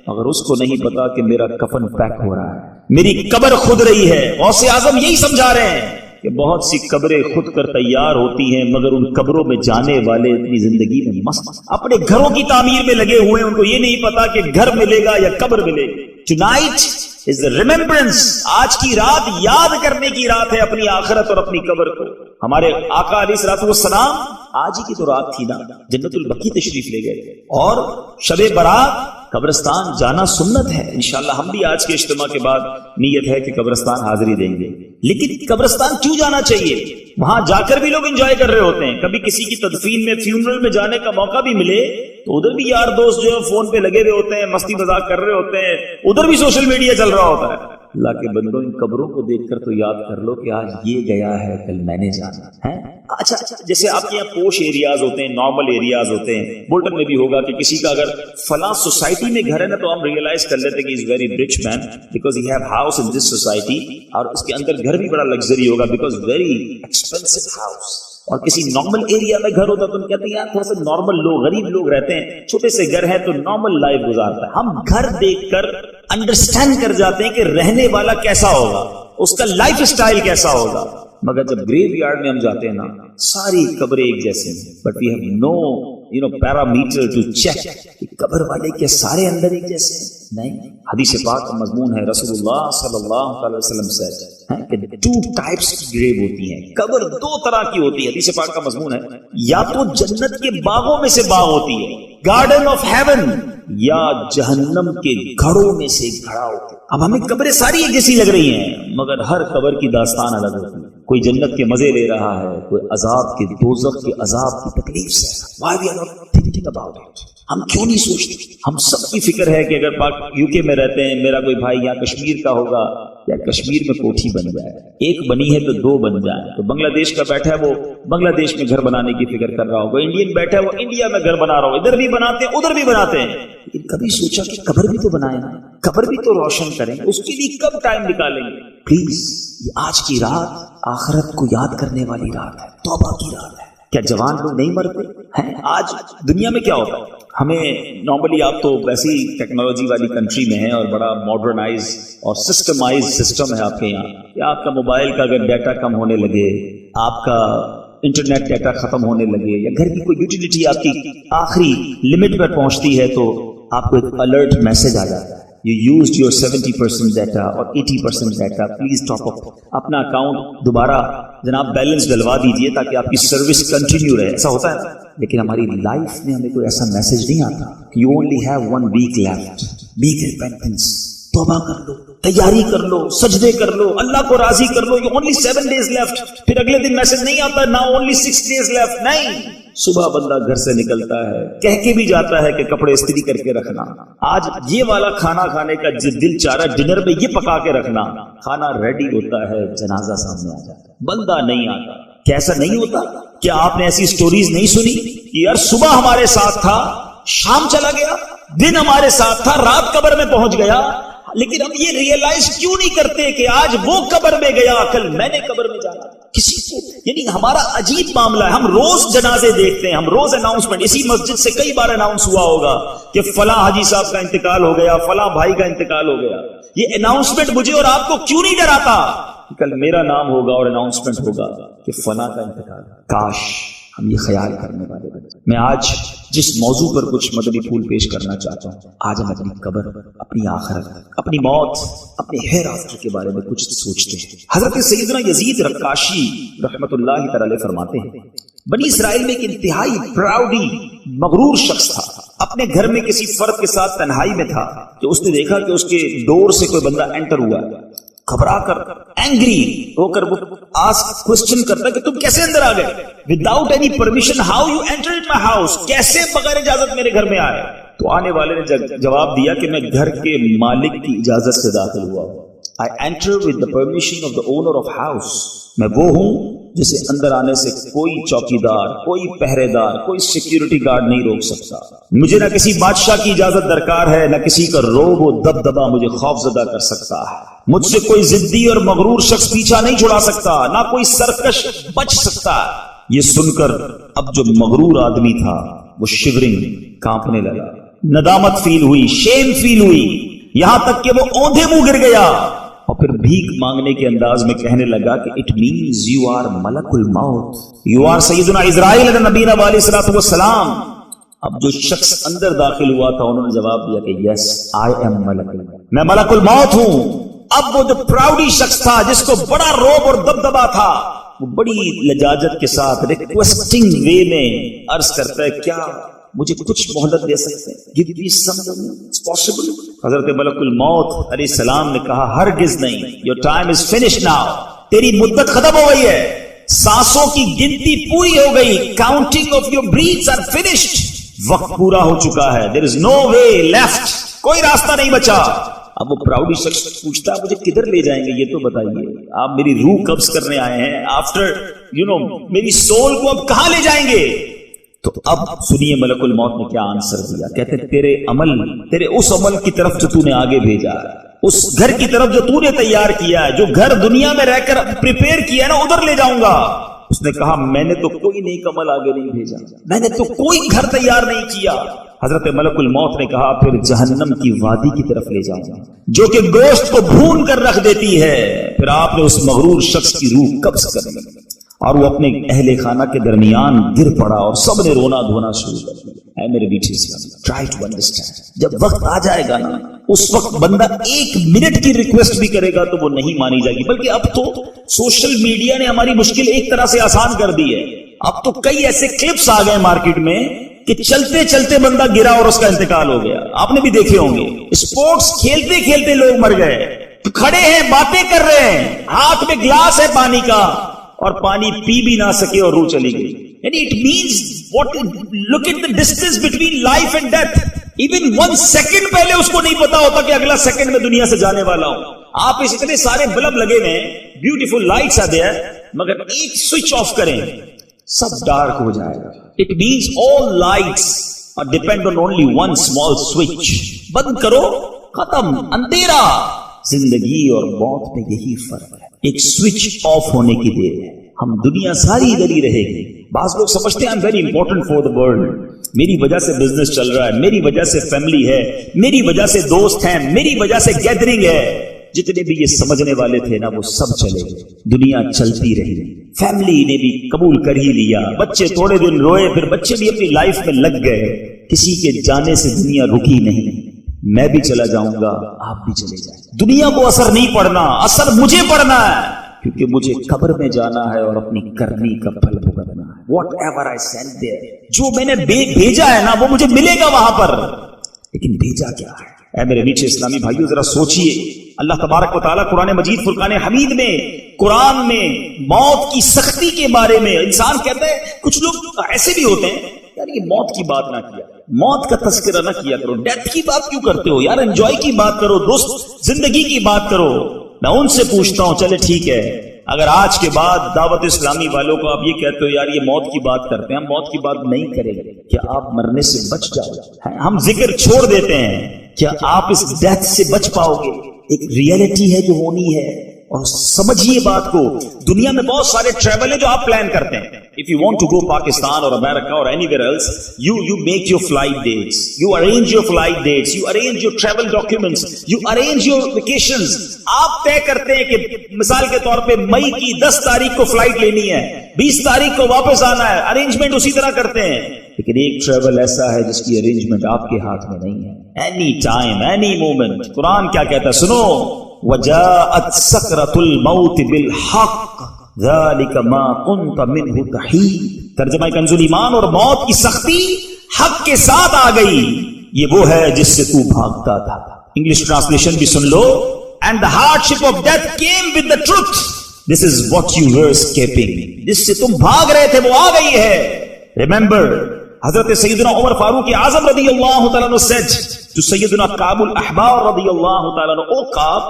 Speaker 2: اگر اس کو نہیں پتا کہ میرا کفن پیک ہو رہا ہے، میری قبر خود رہی ہے. غوث اعظم یہی سمجھا رہے ہیں کہ بہت سی قبریں خود کر تیار ہوتی ہیں، مگر ان قبروں میں جانے والے اپنی زندگی میں مست اپنے گھروں کی تعمیر میں لگے ہوئے ہیں. ان کو یہ نہیں پتا کہ گھر ملے گا یا قبر ملے گی. Tonight is the remembrance. آج کی رات یاد کرنے کی رات ہے اپنی آخرت اور اپنی قبر کو. ہمارے آقا علیہ الصلوۃ والسلام آج ہی کی تو رات تھی نا، جنت البقیع تشریف لے گئے اور شب برات قبرستان جانا سنت ہے. انشاءاللہ ہم بھی آج کے اجتماع کے بعد نیت ہے کہ قبرستان حاضری دیں گے. لیکن قبرستان کیوں جانا چاہیے؟ وہاں جا کر بھی لوگ انجوائے کر رہے ہوتے ہیں. کبھی کسی کی تدفین میں، فیونرل میں جانے کا موقع بھی ملے تو ادھر بھی یار دوست جو ہے فون پہ لگے ہوئے ہوتے ہیں، مستی مذاق کر رہے ہوتے ہیں، ادھر بھی سوشل میڈیا چل رہا ہوتا ہے. اللہ کے بندوں، ان قبروں کو دیکھ کر تو یاد کر لو کہ آج یہ گیا ہے، کل میں نے جانا ہے. اچھا، جیسے آپ کے یہاں پوش ایریاز ہوتے ہیں، نارمل ایریاز ہوتے ہیں، بولٹن میں بھی ہوگا کہ کسی کا اگر فلاں سوسائٹی میں گھر ہے نا تو ہم ریئلائز کر لیتے کہ is very rich man because he have house in this society, اور اس کے اندر گھر بھی بڑا لگژری ہوگا بیکاز ویری ایکسپینسو ہاؤس. اور کسی نارمل ایریا میں گھر ہوتا تو ہم کہتے ہیں یار تھوڑا سا نارمل لوگ، غریب لوگ رہتے ہیں، چھوٹے سے گھر ہے تو نارمل لائف گزارتا ہے. ہم گھر دیکھ کر انڈرسٹینڈ کر جاتے ہیں کہ رہنے والا کیسا ہوگا، اس کا لائف اسٹائل کیسا ہوگا. مگر جب گریو یارڈ میں ہم جاتے ہیں نا، ساری قبریں ایک جیسے ہیں، but we have no parameter to check قبر والے کے سارے اندر ایک جیسے ہیں. نہیں، حدیث پاک کا مضمون ہے، رسول اللہ صلی اللہ علیہ وسلم سے کہ 2 types کی گریو ہوتی ہیں. قبر 2 طرح کی ہوتی ہے. حدیث پاک کا مضمون ہے، یا تو جنت کے باغوں میں سے باغ ہوتی ہے، گارڈن آف ہیون، یا جہنم کے گھڑوں میں سے گھڑا ہوتا ہے. اب ہمیں قبریں ساری ایک جیسی لگ رہی ہیں مگر ہر قبر کی داستان الگ ہوتی ہے. کوئی جنت کے مزے لے رہا ہے، کوئی عذاب کے، دوزخ کے عذاب کی تکلیف سے. Why we are not thinking about it؟ ہم کیوں نہیں سوچتے؟ ہم سب کی فکر ہے کہ اگر پاک UK میں رہتے ہیں، میرا کوئی بھائی یہاں کشمیر کا ہوگا، یا کشمیر میں کوٹھی بن جائے، ایک بنی ہے تو 2 بن جائیں. تو بنگلہ دیش کا بیٹھا ہے وہ بنگلہ دیش میں گھر بنانے کی فکر کر رہا ہوگا، انڈین بیٹھا ہے وہ انڈیا میں گھر بنا رہا ہو، ادھر بھی بناتے ہیں ادھر بھی بناتے ہیں. لیکن کبھی سوچا کہ قبر بھی تو بنائیں، قبر بھی تو روشن کریں، اس کے لیے کب ٹائم نکالیں گے؟ پلیز، یہ آج کی رات آخرت کو یاد کرنے والی رات ہے، توبہ کی رات ہے. کیا جوان لوگ نہیں مرتے ہیں؟ آج دنیا میں کیا ہوتا ہے؟ ہمیں نارملی، آپ تو ویسی ٹیکنالوجی والی کنٹری میں ہیں اور بڑا ماڈرنائز اور سسٹمائز سسٹم ہے آپ کے یہاں کہ آپ کا موبائل کا اگر ڈیٹا کم ہونے لگے، آپ کا انٹرنیٹ ڈیٹا ختم ہونے لگے، یا گھر کی کوئی یوٹیلیٹی آپ کی آخری لمٹ پر پہنچتی ہے تو آپ کو ایک الرٹ میسج آ جاتا ہے، You used your 70% data or 80% data, please top up. اپنا اکاؤنٹ دوبارہ جناب بیلنس ڈلوا دیجئے تاکہ آپ کی سروس کنٹینیو رہے. ایسا ہوتا ہے، لیکن ہماری لائف میں ہمیں کوئی ایسا میسج نہیں آتا کہ you only have 1 week left. Be repentance. توبہ کر لو، تیاری کر لو، سجدے کر لو، اللہ کو راضی کر لو. You only 7 days left. پھر اگلے دن میسج نہیں آتا now only 6 days left. نہیں، صبح بندہ گھر سے نکلتا ہے، کہہ کے بھی جاتا ہے کہ کپڑے استری کر کے رکھنا، آج یہ والا کھانا کھانے کا دل چاہ رہا ہے، ڈنر میں یہ پکا کے رکھنا. کھانا ریڈی ہوتا ہے، جنازہ سامنے آ جاتا ہے، بندہ نہیں آتا. کیسا نہیں ہوتا؟ کیا آپ نے ایسی سٹوریز نہیں سنی کہ یار صبح ہمارے ساتھ تھا، شام چلا گیا، دن ہمارے ساتھ تھا، رات قبر میں پہنچ گیا. لیکن ہم یہ ریئلائز کیوں نہیں کرتے کہ آج وہ قبر میں گیا، کل میں نے قبر میں جانا. کسی کو، یعنی ہمارا عجیب معاملہ ہے. ہم روز جنازے دیکھتے ہیں، ہم روز اناؤنسمنٹ، اسی مسجد سے کئی بار اناؤنس ہوا ہوگا کہ فلاں حاجی صاحب کا انتقال ہو گیا، فلاں بھائی کا انتقال ہو گیا. یہ اناؤنسمنٹ مجھے اور آپ کو کیوں نہیں ڈراتا کہ کل میرا نام ہوگا اور اناؤنسمنٹ ہوگا کہ فلاں کا انتقال. کاش ہم یہ خیال کرنے والے بنے. میں آج جس موضوع پر کچھ مدنی پھول پیش کرنا چاہتا ہوں، آج ہم اپنی قبر، اپنی آخرت، اپنی موت، اپنے ہیر آفٹر کے بارے میں کچھ سوچتے ہیں. حضرت سیدنا یزید رقاشی رحمت اللہ تعالی علیہ فرماتے ہیں، بنی اسرائیل میں ایک انتہائی پراؤڈی مغرور شخص تھا. اپنے گھر میں کسی فرد کے ساتھ تنہائی میں تھا کہ اس نے دیکھا کہ اس کے ڈور سے کوئی بندہ انٹر ہوا. گھبرا کر، اینگری ہو کر وہ آسک کوسچن کرتا کہ تم کیسے اندر آ گئے؟ Without any permission, how you entered my house, کیسے بغیر اجازت میرے گھر میں آئے؟ تو آنے والے نے جواب دیا کہ میں گھر کے مالک کی اجازت سے داخل ہوا ہوں. I enter with the permission of the owner of house. میں وہ ہوں جسے اندر آنے سے کوئی چوکیدار، کوئی پہرے دار، کوئی سیکیورٹی گارڈ نہیں روک سکتا. مجھے نہ کسی بادشاہ کی اجازت درکار ہے، نہ کسی کا روب و دبدبا مجھے خوف زدہ کر سکتا ہے. مجھ سے کوئی ضدی اور مغرور شخص پیچھا نہیں چھڑا سکتا، نہ کوئی سرکش بچ سکتا. یہ سن کر اب جو مغرور آدمی تھا وہ شیورنگ، کانپنے لگا، ندامت فیل ہوئی، شیم فیل ہوئی، یہاں تک کہ وہ اوندھے منہ گر گیا اور پھر بھیک مانگنے کے انداز میں کہنے لگا کہ اٹ مینز یو آر ملک الموت، یو آر سیدنا اسرائیل نبینا علیہ الصلوۃ والسلام. اب جو شخص اندر داخل ہوا تھا انہوں نے جواب دیا کہ یس آئی ایم ملک الموت، میں ملک الموت ہوں۔ اب وہ جو پراؤڈی شخص تھا جس کو بڑا روب اور دبدبا تھا، وہ بڑی لجاجت کے ساتھ ریکویسٹنگ وے میں عرض کرتا ہے کیا مجھے کچھ مہلت دے سکتے ہیں؟ Give me something, it's possible۔ حضرت ملک الموت علیہ السلام نے کہا ہرگز نہیں، your time is finished now، تیری مدت ختم ہو گئی ہے، سانسوں کی گنتی پوری ہو گئی، counting of your breaths are finished، وقت پورا ہو چکا ہے، there is no way left، کوئی راستہ نہیں بچا۔ اب وہ پراؤڈی شخص پوچھتا مجھے کدھر لے جائیں گے یہ تو بتائیے، آپ میری روح قبض کرنے آئے ہیں، آفٹر میری سول کو اب کہاں لے جائیں گے؟ تو اب سنیے ملک الموت نے کیا آنسر دیا۔ کہتے تیرے عمل، تیرے اس عمل کی طرف جو تو نے آگے بھیجا ہے، اس گھر کی طرف جو تو نے تیار کیا ہے، جو گھر دنیا میں رہ کر پریپیئر کیا ہے نا، ادھر لے جاؤں گا۔ اس نے کہا میں نے تو کوئی نیک عمل آگے نہیں بھیجا، میں نے تو کوئی گھر تیار نہیں کیا۔ حضرت ملک الموت نے کہا پھر جہنم کی وادی کی طرف لے جاؤں گا جو کہ گوشت کو بھون کر رکھ دیتی ہے۔ پھر آپ نے اس مغرور شخص کی روح قبض کر لی اور وہ اپنے اہل خانہ کے درمیان گر پڑا اور سب نے رونا دھونا شروع کر دیا۔ اے میرے میٹھے اسلام، ٹرائی ٹو انڈرسٹینڈ، جب وقت آ جائے گا نا، اس وقت بندہ ایک منٹ کی ریکویسٹ بھی کرے گا تو وہ نہیں مانی جائے گی۔ بلکہ اب تو سوشل میڈیا نے ہماری مشکل ایک طرح سے آسان کر دی ہے۔ اب تو کئی ایسے کلپس آ گئے مارکیٹ میں کہ چلتے چلتے بندہ گرا اور اس کا انتقال ہو گیا، آپ نے بھی دیکھے ہوں گے۔ اسپورٹس کھیلتے کھیلتے لوگ مر گئے، کھڑے ہیں باتیں کر رہے ہیں، ہاتھ میں گلاس ہے پانی کا اور پانی پی بھی نہ سکے اور روح چلی گئی۔ یعنی it means what, look at the distance between life and death. Even 1 second پہلے اس کو نہیں پتا ہوتا کہ اگلا سیکنڈ میں دنیا سے جانے والا ہوں۔ آپ اس اتنے سارے بلب لگے ہوئے ہیں، بیوٹیفل لائٹس آ دیا، مگر ایک سوئچ آف کریں سب ڈارک ہو جائے گا۔ It means all lights are depend on only one small switch. بند کرو، ختم، اندھیرا۔ زندگی اور موت میں یہی فرق ہے، ایک سوئچ آف ہونے کی دیر ہے۔ ہم دنیا ساری ادھر ہی رہے گی۔ بعض لوگ سمجھتے ہیں very important for the world, میری وجہ سے بزنس چل رہا ہے، میری وجہ سے فیملی ہے، میری وجہ سے دوست ہیں، میری وجہ سے گیدرنگ ہے۔ جتنے بھی یہ سمجھنے والے تھے نا وہ سب چلے گئے، دنیا چلتی رہی، فیملی نے بھی قبول کر ہی لیا، بچے تھوڑے دن روئے پھر بچے بھی اپنی لائف میں لگ گئے، کسی کے جانے سے دنیا رکی نہیں۔ میں بھی چلا جاؤں گا، آپ بھی چلے جائیں، دنیا کو اثر نہیں پڑنا، اثر مجھے پڑنا ہے، کیونکہ مجھے قبر میں جانا ہے اور اپنی کرنی کا پھل بھگتنا ہے۔ Whatever I send there, جو میں نے بھیجا ہے نا وہ مجھے ملے گا وہاں پر، لیکن بھیجا کیا ہے؟ اے میرے میٹھے اسلامی بھائیو، ذرا سوچئے، اللہ تبارک و تعالیٰ قرآن مجید فرقان حمید میں، قرآن میں موت کی سختی کے بارے میں، انسان کہتا ہے، کچھ لوگ ایسے بھی ہوتے ہیں یار یہ موت کی بات نہ کیا، موت کا تذکرہ نہ کیا کرو، ڈیتھ کی بات کیوں کرتے ہو یار، انجوائے کی بات کرو، دوست زندگی کی بات کرو۔ میں ان سے پوچھتا ہوں چلے ٹھیک ہے، اگر آج کے بعد دعوت اسلامی والوں کو آپ یہ کہتے ہو یار یہ موت کی بات کرتے ہیں، ہم موت کی بات نہیں کریں گے، کیا آپ مرنے سے بچ جاؤ؟ ہم ذکر چھوڑ دیتے ہیں، کیا آپ اس ڈیتھ سے بچ پاؤ گے؟ ایک ریئلٹی ہے جو ہونی ہے، اور سمجھیے بات کو۔ دنیا میں بہت سارے ٹریول ہیں جو آپ پلان کرتے ہیں۔ If you want to go Pakistan or America or anywhere else, you make your flight dates, you arrange your flight dates, you arrange your travel documents, you arrange your vacations. آپ طے کرتے ہیں کہ مثال کے طور پہ مئی کی 10 تاریخ کو فلائٹ لینی ہے، 20 تاریخ کو واپس آنا ہے، ارینجمنٹ اسی طرح کرتے ہیں۔ لیکن ایک ٹریول ایسا ہے جس کی ارینجمنٹ آپ کے ہاتھ میں نہیں ہے، اینی ٹائم اینی مومنٹ۔ قرآن کیا کہتا ہے سنو، وَجَاءَتْ سَكْرَةُ الْمَوْتِ بِالْحَقِّ ذَلِكَ مَا كُنْتَ مِنْهُ تَحِيدُ۔ ترجمہ کنز ایمان، اور موت کی سختی حق کے ساتھ آ گئی، یہ وہ ہے جس سے تو بھاگتا تھا۔ انگلش ٹرانسلیشن بھی سن لو، and the hardship of death came with the truth, this is what you were escaping، جس سے تم بھاگ رہے تھے وہ آ گئی ہے۔ Remember، حضرت سیدنا عمر فاروق اعظم رضی اللہ تعالیٰ عنہ said to سیدنا کعب الاحبار رضی اللہ تعالیٰ عنہ، او کعب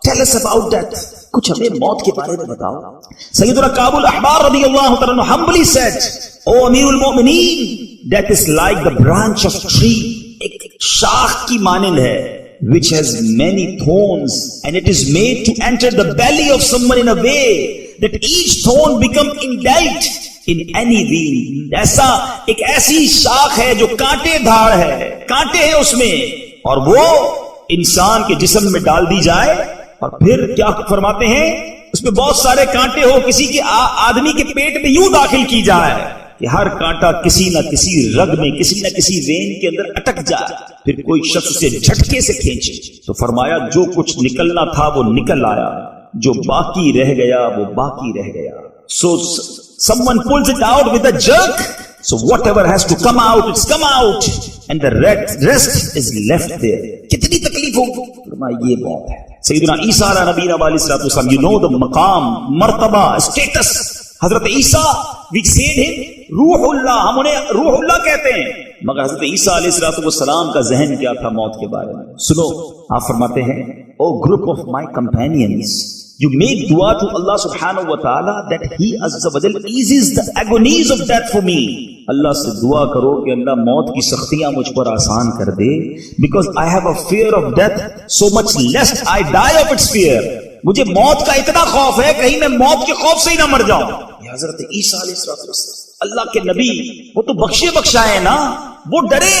Speaker 2: tell us about death، کچھ ہمیں موت کے بارے میں بتاؤ۔ سیدنا کعب الاحبار رضی اللہ تعالیٰ عنہ humbly said، او امیر المؤمنین، death is like the branch of tree، ایک شاخ کی مانند ہے، which has many thorns and it is made to enter the belly of someone in a way that each thorn become indelt in any vein۔ ایسا ایک ایسی شاخ ہے جو کانٹے دھاڑ ہے، کانٹے ہیں اس میں، اور وہ انسان کے جسم میں ڈال دی جائے، اور پھر کیا فرماتے ہیں، اس میں بہت سارے کانٹے ہو، کسی کے آدمی کے پیٹ میں یوں داخل کی جائے کہ کہ ہر کانٹا کسی نہ کسی رگ میں کسی نہ کسی وین کے اندر اٹک جائے، پھر کوئی شخص اسے جھٹکے سے کھینچے۔ تو فرمایا جو کچھ نکلنا تھا وہ نکل آیا، جو باقی رہ گیا وہ باقی رہ گیا۔ So someone pulls it out with a jerk, so whatever has to come out, it's come out, and the rest is left there. کتنی تکلیف ہوگی؟ فرمایا یہ بات ہے۔ سیدنا عیسیٰ علیہ نبی علیہ السلام، you know the مقام، مرتبہ، اسٹیٹس حضرت عیسیٰ، we said him روح اللہ، ہم انہیں روح اللہ کہتے ہیں، مگر حضرت عیسیٰ علیہ السلام کا ذہن کیا تھا موت کے بارے میں؟ سنو، آپ فرماتے ہیں oh group of my companions, you make dua to Allah subhanahu wa ta'ala that he azza wa jal eases the agonies of death for me. اللہ سے دعا کرو کہ اللہ موت کی سختیاں مجھ پر آسان کر دے، because I have a fear of death so much lest I die of its fear. مجھے موت کا اتنا خوف ہے کہیں میں موت کے خوف سے ہی نہ مر جاؤں۔ یہ حضرت عیسیٰ علیہ السلام اللہ کے نبی، وہ تو بخشے بخشائے نا، وہ ڈرے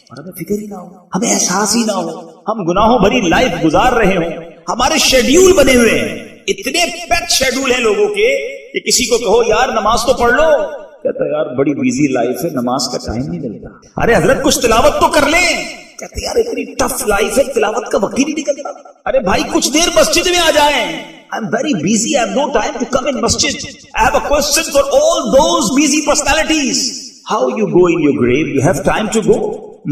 Speaker 2: اور ہمیں فکر ہی نہ ہو، ہمیں احساس ہی نہ ہو، ہم گناہوں بھری لائف گزار رہے ہوں، ہمارے شیڈیول بنے ہوئے ہیں، اتنے پیک شیڈیول ہیں لوگوں کے کہ کسی کو کہو یار نماز تو پڑھ لو، کہتا ہے یار بڑی بیزی لائف ہے، نماز کا ٹائم نہیں ملتا۔ ارے حضرت کچھ تلاوت تو کر لیں، کہتے یار اتنی ٹف لائف ہے، تلاوت کا وقت ہی نہیں نکلتا۔ ارے بھائی کچھ دیر مسجد میں آ جائیں، I'm very busy, I have no time to come in masjid. I have a question for all those busy personalities. How you go in your grave? You have time to go.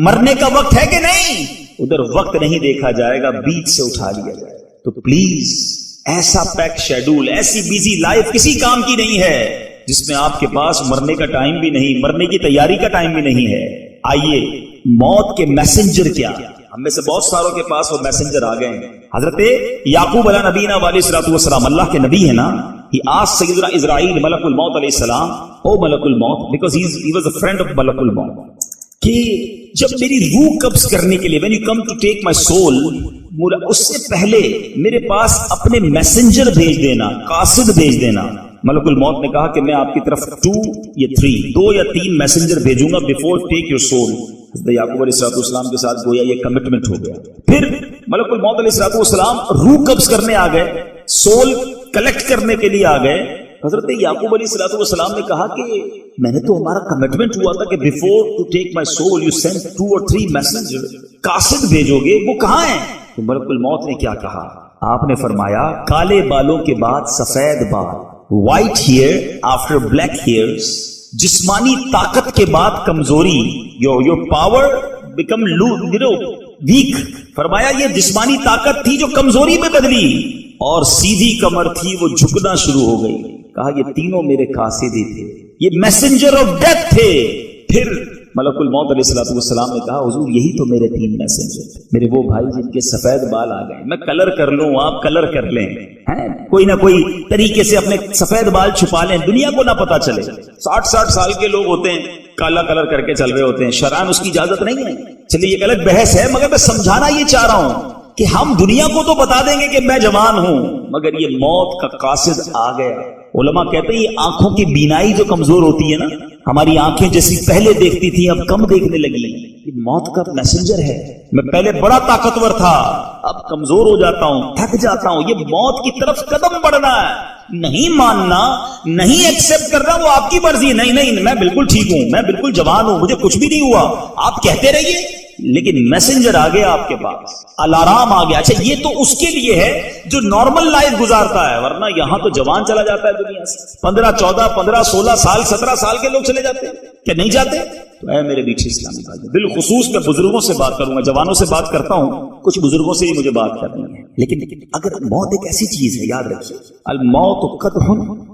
Speaker 2: مرنے کا وقت ہے کہ نہیں؟ ادھر وقت نہیں دیکھا جائے گا، بیچ سے اٹھا لیا جائے گا۔ تو پلیز ایسا پیک شیڈول، ایسی بیزی لائف کسی کام کی نہیں ہے جس میں آپ کے پاس مرنے کا ٹائم بھی نہیں، مرنے کی تیاری کا ٹائم بھی نہیں ہے۔ آئیے موت کے میسنجر کیا، ہم میں سے بہت ساروں کے پاس وہ میسنجر آ گئے ہیں۔ حضرت یعقوب علیہ نبینا علیہ السلام اللہ کے نبی ہے نا، he asked سیدنا اسرائیل ملک الموت علیہ السلام، او ملک الموت، because he was a friend of ملک الموت، کہ جب میری روح قبض کرنے کے لیے when you come to take my soul، اس سے پہلے میرے پاس اپنے میسنجر بھیج دینا، قاصد بھیج دینا۔ ملک الموت نے کہا کہ میں آپ کی طرف 2 یا 3 میسنجر بھیجوں گا before take your soul۔ حضرت یعقوب علیہ السلام کے ساتھ گویا یہ کمٹمنٹ ہو گیا۔ پھر ملک الموت علیہ السلام روح قبض کرنے آ گئے، سول کلیکٹ کرنے کے لیے آ گئے۔ حضرت یعقوب علیہ السلام نے کہا کہ میں نے تو ہمارا کمٹمنٹ ہوا تھا کہ before to take my soul you send 2 or 3 messenger، قاصد بھیجو گے، وہ کہاں ہیں؟ تو ملک الموت نے کیا کہا؟ آپ نے فرمایا کالے بالوں کے بعد سفید بال، white hair after black hairs، جسمانی طاقت کے بعد کمزوری، your power become weak۔ فرمایا یہ جسمانی طاقت تھی جو کمزوری میں بدلی، اور سیدھی کمر تھی وہ جھکنا شروع ہو گئی۔ کہا یہ تینوں میرے قاصد ہی تھے، یہ میسنجر آف ڈیتھ تھے۔ پھر ملک الموت علیہ السلام نے کہا حضور یہی تو میرے 3 میسنجر تھے، میرے وہ بھائی جن کے سفید بال آ گئے، میں کلر کر لوں آپ کلر کر لیں، کوئی نہ کوئی طریقے سے اپنے سفید بال چھپا لیں، دنیا کو نہ پتا چلے۔ 60 سال کے لوگ ہوتے ہیں کالا کلر کر کے چل رہے ہوتے ہیں، شرعاً اس کی اجازت نہیں ہے۔ چلیے یہ الگ بحث ہے، مگر میں سمجھانا یہ چاہ رہا ہوں کہ ہم دنیا کو تو بتا دیں گے کہ میں جوان ہوں، مگر یہ موت کا قاصد آ گیا۔ علماء کہتے ہیں یہ آنکھوں کی بینائی جو کمزور ہوتی ہے نا، ہماری آنکھیں جیسی پہلے دیکھتی تھی اب کم دیکھنے لگی، یہ موت کا میسنجر ہے۔ میں پہلے بڑا طاقتور تھا، اب کمزور ہو جاتا ہوں، تھک جاتا ہوں، یہ موت کی طرف قدم بڑھنا ہے۔ نہیں ماننا، نہیں ایکسپٹ کرنا وہ آپ کی مرضی ہے۔ نہیں میں بالکل ٹھیک ہوں، میں بالکل جوان ہوں، مجھے کچھ بھی نہیں ہوا، آپ کہتے رہیے، لیکن میسنجر آ گیا آپ کے پاس، الارم آ گیا۔ اچھا یہ تو اس کے لیے ہے جو نارمل لائف گزارتا ہے، ورنہ یہاں تو جوان چلا جاتا ہے دنیا سے، 15 14 15 16 سال 17 سال کے لوگ چلے جاتے ہیں، کیا نہیں جاتے؟ تو اے میرے میٹھے اسلامی بھائی، بالخصوص میں بزرگوں سے بات کروں گا، جوانوں سے بات کرتا ہوں، کچھ بزرگوں سے بھی مجھے بات کرنی ہے، لیکن اگر موت ایک ایسی چیز ہے، یاد رکھیے الموت قدح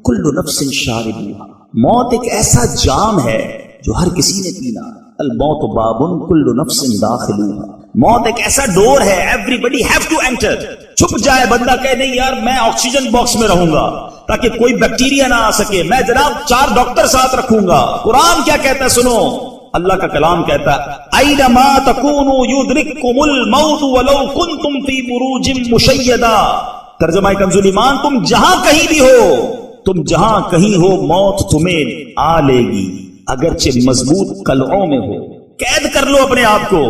Speaker 2: کل نفس شاربها، موت ایک ایسا جام ہے جو ہر کسی نے پینا۔ الموت باب کل نفس داخلها، موت ایک ایسا ڈور ہے everybody have to enter. چھپ جائے بندہ کہے نہیں یار میں آکسیجن باکس میں رہوں گا تاکہ کوئی بیکٹیریا نہ آ سکے، میں جناب 4 ڈاکٹر ساتھ رکھوں گا۔ قرآن کیا کہتا ہے سنو، اللہ کا کلام کہتا ہے اینما تکونوا یدرککم الموت ولو کنتم فی بروج مشیدہ، ترجمہ کنز ایمان، تم جہاں کہیں بھی ہو، تم جہاں کہیں ہو موت تمہیں آ لے گی، اگرچہ مضبوط قلعوں میں ہو۔ قید کر لو اپنے آپ کو،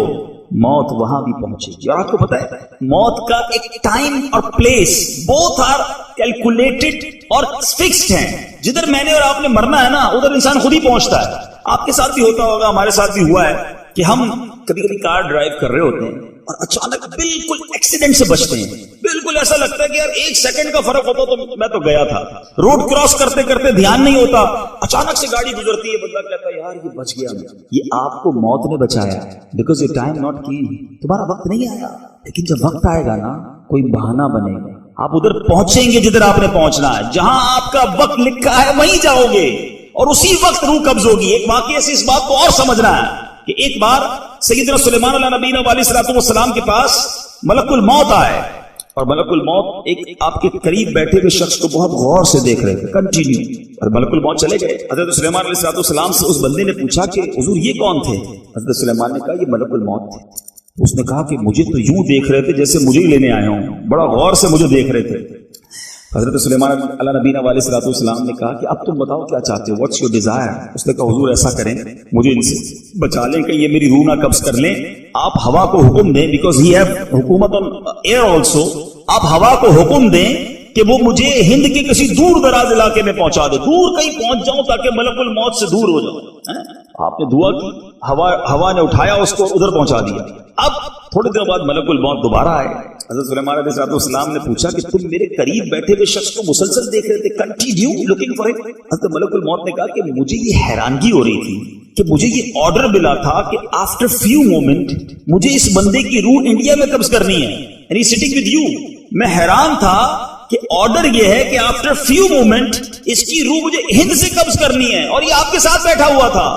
Speaker 2: موت وہاں بھی پہنچے گی. اور آپ کو پتا ہے موت کا ایک ٹائم اور پلیس بوتھ آر کیلکولیٹڈ اور فکسڈ ہیں. جدھر میں نے اور آپ نے مرنا ہے نا ادھر انسان خود ہی پہنچتا ہے. آپ کے ساتھ بھی ہوتا ہوگا, ہمارے ساتھ بھی ہوا ہے کہ ہم کبھی کبھی کار ڈرائیو کر رہے ہوتے ہیں اور اچانک بالکل ایکسیڈنٹ سے بچتے ہیں. بالکل ایسا لگتا ہے کہ یار ایک سیکنڈ کا فرق ہوتا تو میں تو گیا تھا. روڈ کراس کرتے کرتے دھیان نہیں ہوتا, اچانک سے گاڑی گزرتی ہے, بندہ کہتا ہے یار یہ بچ گیا. یہ آپ کو موت نے بچایا because your time not came. تمہارا وقت نہیں آیا, لیکن جب وقت آئے گا نا کوئی بہانہ بنے گا, آپ ادھر پہنچیں گے جدھر آپ نے پہنچنا ہے. جہاں آپ کا وقت لکھا ہے وہیں جاؤ گے اور اسی وقت روح قبض ہوگی. ایک واقعے سے اس بات کو اور سمجھنا ہے کہ ایک بار سیدنا سلیمان علیہ نبینا علیہ الصلوۃ والسلام کے پاس ملک الموت آئے, اور ملک الموت ایک آپ کے قریب بیٹھے ہوئے شخص کو بہت غور سے دیکھ رہے تھے کنٹینیو. اور ملک الموت چلے گئے. حضرت سلیمان علیہ الصلوۃ والسلام سے اس بندے نے پوچھا کہ حضور یہ کون تھے؟ حضرت سلیمان نے کہا یہ ملک الموت تھے. اس نے کہا کہ مجھے تو یوں دیکھ رہے تھے جیسے مجھے ہی لینے آئے ہوں, بڑا غور سے مجھے دیکھ رہے تھے. حضرت سلیمان علیہ نبینا علیہ الصلوۃ والسلام نے کہا کہ اب تم بتاؤ کیا چاہتے ہو, واٹس یور ڈیزائر؟ اس نے کہا حضور ایسا کریں مجھے ان سے بچا لیں کہ یہ میری روح نہ قبض کر لیں. آپ ہوا کو حکم دیں بیکاز ہی ہیو حکومت آن ایئر آلسو. آپ ہوا کو حکم دیں کہ وہ مجھے ہند کے کسی دور دراز علاقے میں پہنچا دے, دور کہیں پہنچ جاؤں تاکہ ملک الموت سے دور ہو جاؤں. آپ نے دعا کی, ہوا نے اٹھایا اس کو ادھر پہنچا دیا. اب تھوڑے دنوں بعد ملک الموت دوبارہ آئے. حضرت سلیمان علیہ السلام نے پوچھا کہ تم میرے قریب بیٹھے ہوئے شخص کو مسلسل دیکھ رہے تھے, کنٹینیو لوکنگ فار اٹ. حضرت ملک الموت نے کہا کہ مجھے یہ حیرانگی ہو رہی تھی کہ مجھے یہ آرڈر ملا تھا کہ آفٹر فیو مومنٹ مجھے اس بندے کی روح انڈیا میں قبض کرنی ہے, یعنی سٹنگ ود یو. میں حیران تھا کہ آرڈر یہ ہے کہ آفٹر فیو مومنٹ اس کی روح مجھے ہند سے قبض کرنی ہے, اور یہ آپ کے ساتھ بیٹھا ہوا تھا.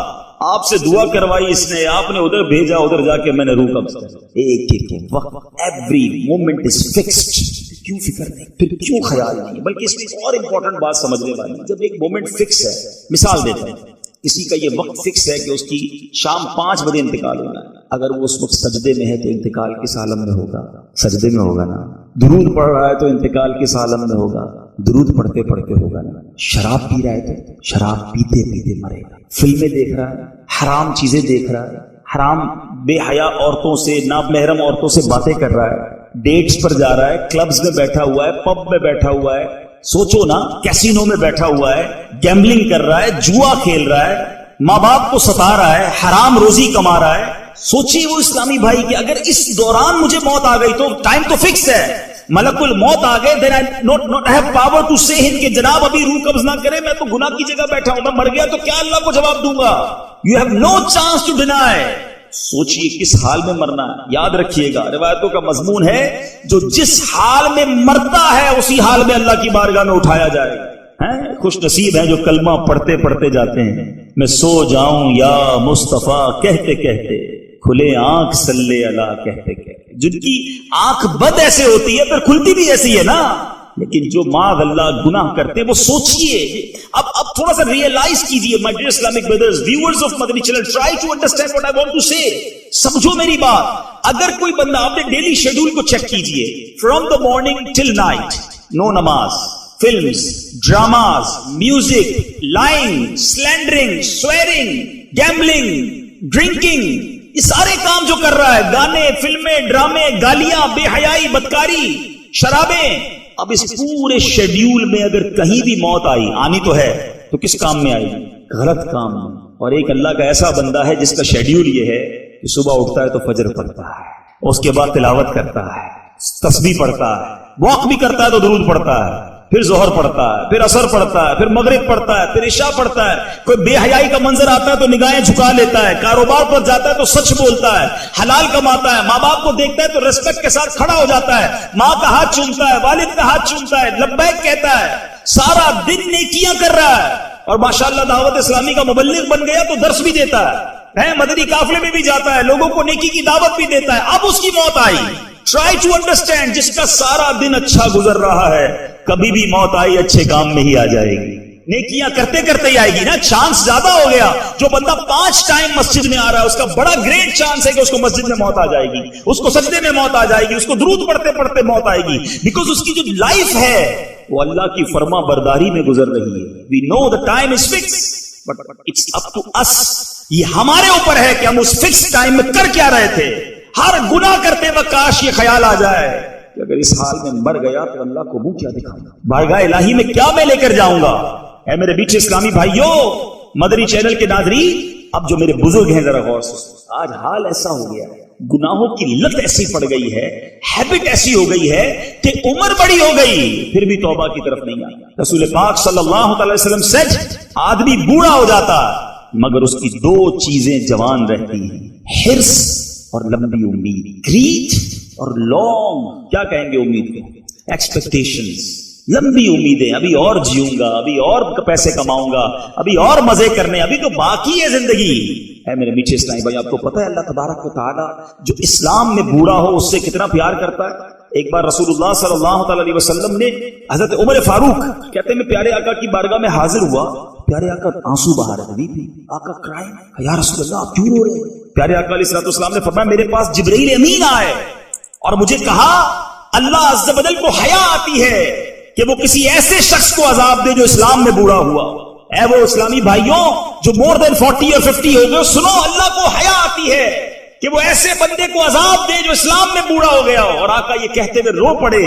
Speaker 2: آپ سے دعا کروائی اس نے, آپ نے ادھر بھیجا, ادھر جا کے میں نے روح قبض کر. ایک ایک وقت ایوری مومنٹ از فکسڈ. کیوں فکر نہیں, پھر کیوں خیال نہیں؟ بلکہ اس میں ایک اور امپورٹنٹ بات سمجھنے والی, جب ایک مومنٹ فکس ہے, مثال دیتا ہوں, کسی کا یہ وقت فکس ہے کہ اس کی شام 5 بجے انتقال ہونا ہے. اگر وہ اس وقت سجدے میں ہے تو انتقال کس عالم میں ہوگا؟ سجدے میں ہوگا نا. درود پڑھ رہا ہے تو انتقال کس عالم میں ہوگا؟ درود پڑھتے پڑھتے ہوگا نا. شراب پی رہا ہے تو شراب پیتے پیتے مرے گا. فلمیں دیکھ رہا ہے, حرام چیزیں دیکھ رہا ہے, حرام بے حیا عورتوں سے, نامحرم عورتوں سے باتیں کر رہا ہے, ڈیٹس پر جا رہا ہے, کلبز میں بیٹھا ہوا ہے, پب میں بیٹھا ہوا ہے, سوچو نا کیسینو میں بیٹھا ہوا ہے, گیمبلنگ کر رہا ہے, جوا کھیل رہا ہے, ماں باپ کو ستا رہا ہے, حرام روزی کما رہا ہے. سوچیے وہ اسلامی بھائی کہ اگر اس دوران مجھے موت آ گئی تو ٹائم تو فکس ہے, ملک الموت آ گئے, then I not have power to say him کہ جناب ابھی روح قبض نہ کرے, میں تو گناہ کی جگہ بیٹھا ہوں, میں مر گیا تو کیا اللہ کو جواب دوں گا؟ You have no chance to deny. سوچئے کس حال میں مرنا ہے. یاد رکھیے گا روایتوں کا مضمون ہے جو جس حال میں مرتا ہے اسی حال میں اللہ کی بارگاہ میں اٹھایا جائے گا. خوش نصیب ہیں جو کلمہ پڑھتے پڑھتے جاتے ہیں. میں سو جاؤں یا مصطفیٰ کہتے کہتے, کھلے آنکھ صلی اللہ کہتے کہتے. جن کی آنکھ بد ایسے ہوتی ہے پھر کھلتی بھی ایسی ہے نا, لیکن جو معاذ اللہ گناہ کرتے وہ سوچئے. اب تھوڑا سا ریئلائز کیجئے my dear Islamic brothers, viewers of Madani channel, try to understand what I want to say. سمجھو میری بات. اگر کوئی بندہ اپنے ڈیلی شیڈول کو چیک کیجئے, from the morning till night, no نماز, films, dramas, music, lying, slandering, swearing, gambling, drinking, یہ سارے کام جو کر رہا ہے, گانے, فلمیں, ڈرامے, گالیاں, بے حیائی, بدکاری, شرابیں. اب اس پورے شیڈیول میں اگر کہیں بھی موت آنی تو ہے تو کس کام میں آئی؟ غلط کام میں. اور ایک اللہ کا ایسا بندہ ہے جس کا شیڈیول یہ ہے کہ صبح اٹھتا ہے تو فجر پڑھتا ہے, اس کے بعد تلاوت کرتا ہے, تسبیح پڑھتا ہے, واک بھی کرتا ہے تو درود پڑھتا ہے, پھر ظہر پڑھتا ہے, پھر عصر پڑھتا ہے, پھر مغرب پڑھتا ہے, پھر عشاء پڑھتا ہے. کوئی بے حیائی کا منظر آتا ہے تو نگاہیں جھکا لیتا ہے, کاروبار پر جاتا ہے تو سچ بولتا ہے, حلال کماتا ہے, ماں باپ کو دیکھتا ہے تو ریسپیکٹ کے ساتھ کھڑا ہو جاتا ہے, ماں کا ہاتھ چومتا ہے, والد کا ہاتھ چومتا ہے, لبیک کہتا ہے, سارا دن نیکیاں کر رہا ہے, اور ماشاءاللہ دعوت اسلامی کا مبلغ بن گیا تو درس بھی دیتا ہے, مدنی قافلے میں بھی جاتا ہے, لوگوں کو نیکی کی دعوت بھی دیتا ہے. اب اس کی موت آئی. ٹرائی ٹو انڈرسٹینڈ, جس کا سارا دن اچھا گزر رہا ہے کبھی بھی موت آئی اچھے کام میں ہی آ جائے گی, نیکیاں کرتے کرتے ہی آئے گی نا. چانس زیادہ ہو گیا. جو بندہ 5 ٹائم مسجد میں آ رہا ہے اس کا بڑا گریٹ چانس ہے کہ اس کو مسجد میں موت آ جائے گی, اس کو سجدے میں موت آ جائے گی, اس کو درود پڑھتے پڑھتے موت آئے گی, بیکاز اس کی جو لائف ہے وہ اللہ کی فرما برداری میں گزر رہی ہے. We know the time is fix but it's up to us. یہ ہمارے اوپر ہے کہ ہم اس فکس ٹائم میں کر کیا رہے تھے. ہر گناہ کرتے وقت کاش یہ خیال آ جائے کہ اگر اس حال میں مر گیا تو اللہ کو منہ کیا دکھاؤں گا، بارگاہ الہی میں کیا میں لے کر جاؤں گا۔ اے میرے بیچ اسلامی بھائیوں، مدنی چینل کے ناظرین، اب جو میرے بزرگ ہیں ذرا غور سے، آج حال ایسا ہو گیا ہے، گناہوں کی لت ایسی پڑ گئی ہے، ہیبٹ ایسی ہو گئی ہے کہ عمر بڑی ہو گئی پھر بھی توبہ کی طرف نہیں آئی۔ رسول پاک صلی اللہ علیہ وسلم سچ، آدمی بوڑھا ہو جاتا مگر اس کی دو چیزیں جوان رہتی ہیں، حرص اور لمبی امید، گریڈ اور لانگ، کیا کہیں گے امید کو، ایکسپیکٹیشنز، لمبی امیدیں، ابھی اور جیوں گا، ابھی اور پیسے کماؤں گا، ابھی اور مزے کرنے، ابھی تو باقی ہے زندگی۔ اے میرے میٹھے اسلامی بھائی، آپ کو پتہ ہے اللہ تبارک و تعالیٰ جو اسلام میں بوڑھا ہو اس سے کتنا پیار کرتا ہے۔ ایک بار رسول اللہ صلی اللہ تعالی علیہ وسلم نے حضرت عمر فاروق کہتے ہیں میں پیارے آقا کی بارگاہ میں حاضر ہوا، پیارے آقا آنسو بہا رہے تھے، آقا کرائیں، یا رسول اللہ آپ کیوں رو رہے ہیں؟ پیارے آقا علیہ الصلوۃ والسلام نے فرمایا میرے پاس جبرائیل امین آئے اور مجھے کہا اللہ عز و جل کو حیا آتی ہے کہ وہ کسی ایسے شخص کو عذاب دے جو اسلام میں بوڑھا ہوا۔ اے وہ اسلامی بھائیوں جو مور دین 40 اور 50 ہو گئے، سنو اللہ کو حیا آتی ہے کہ وہ ایسے بندے کو عذاب دے جو اسلام میں بوڑھا ہو گیا ہو۔ اور آقا یہ کہتے ہوئے رو پڑے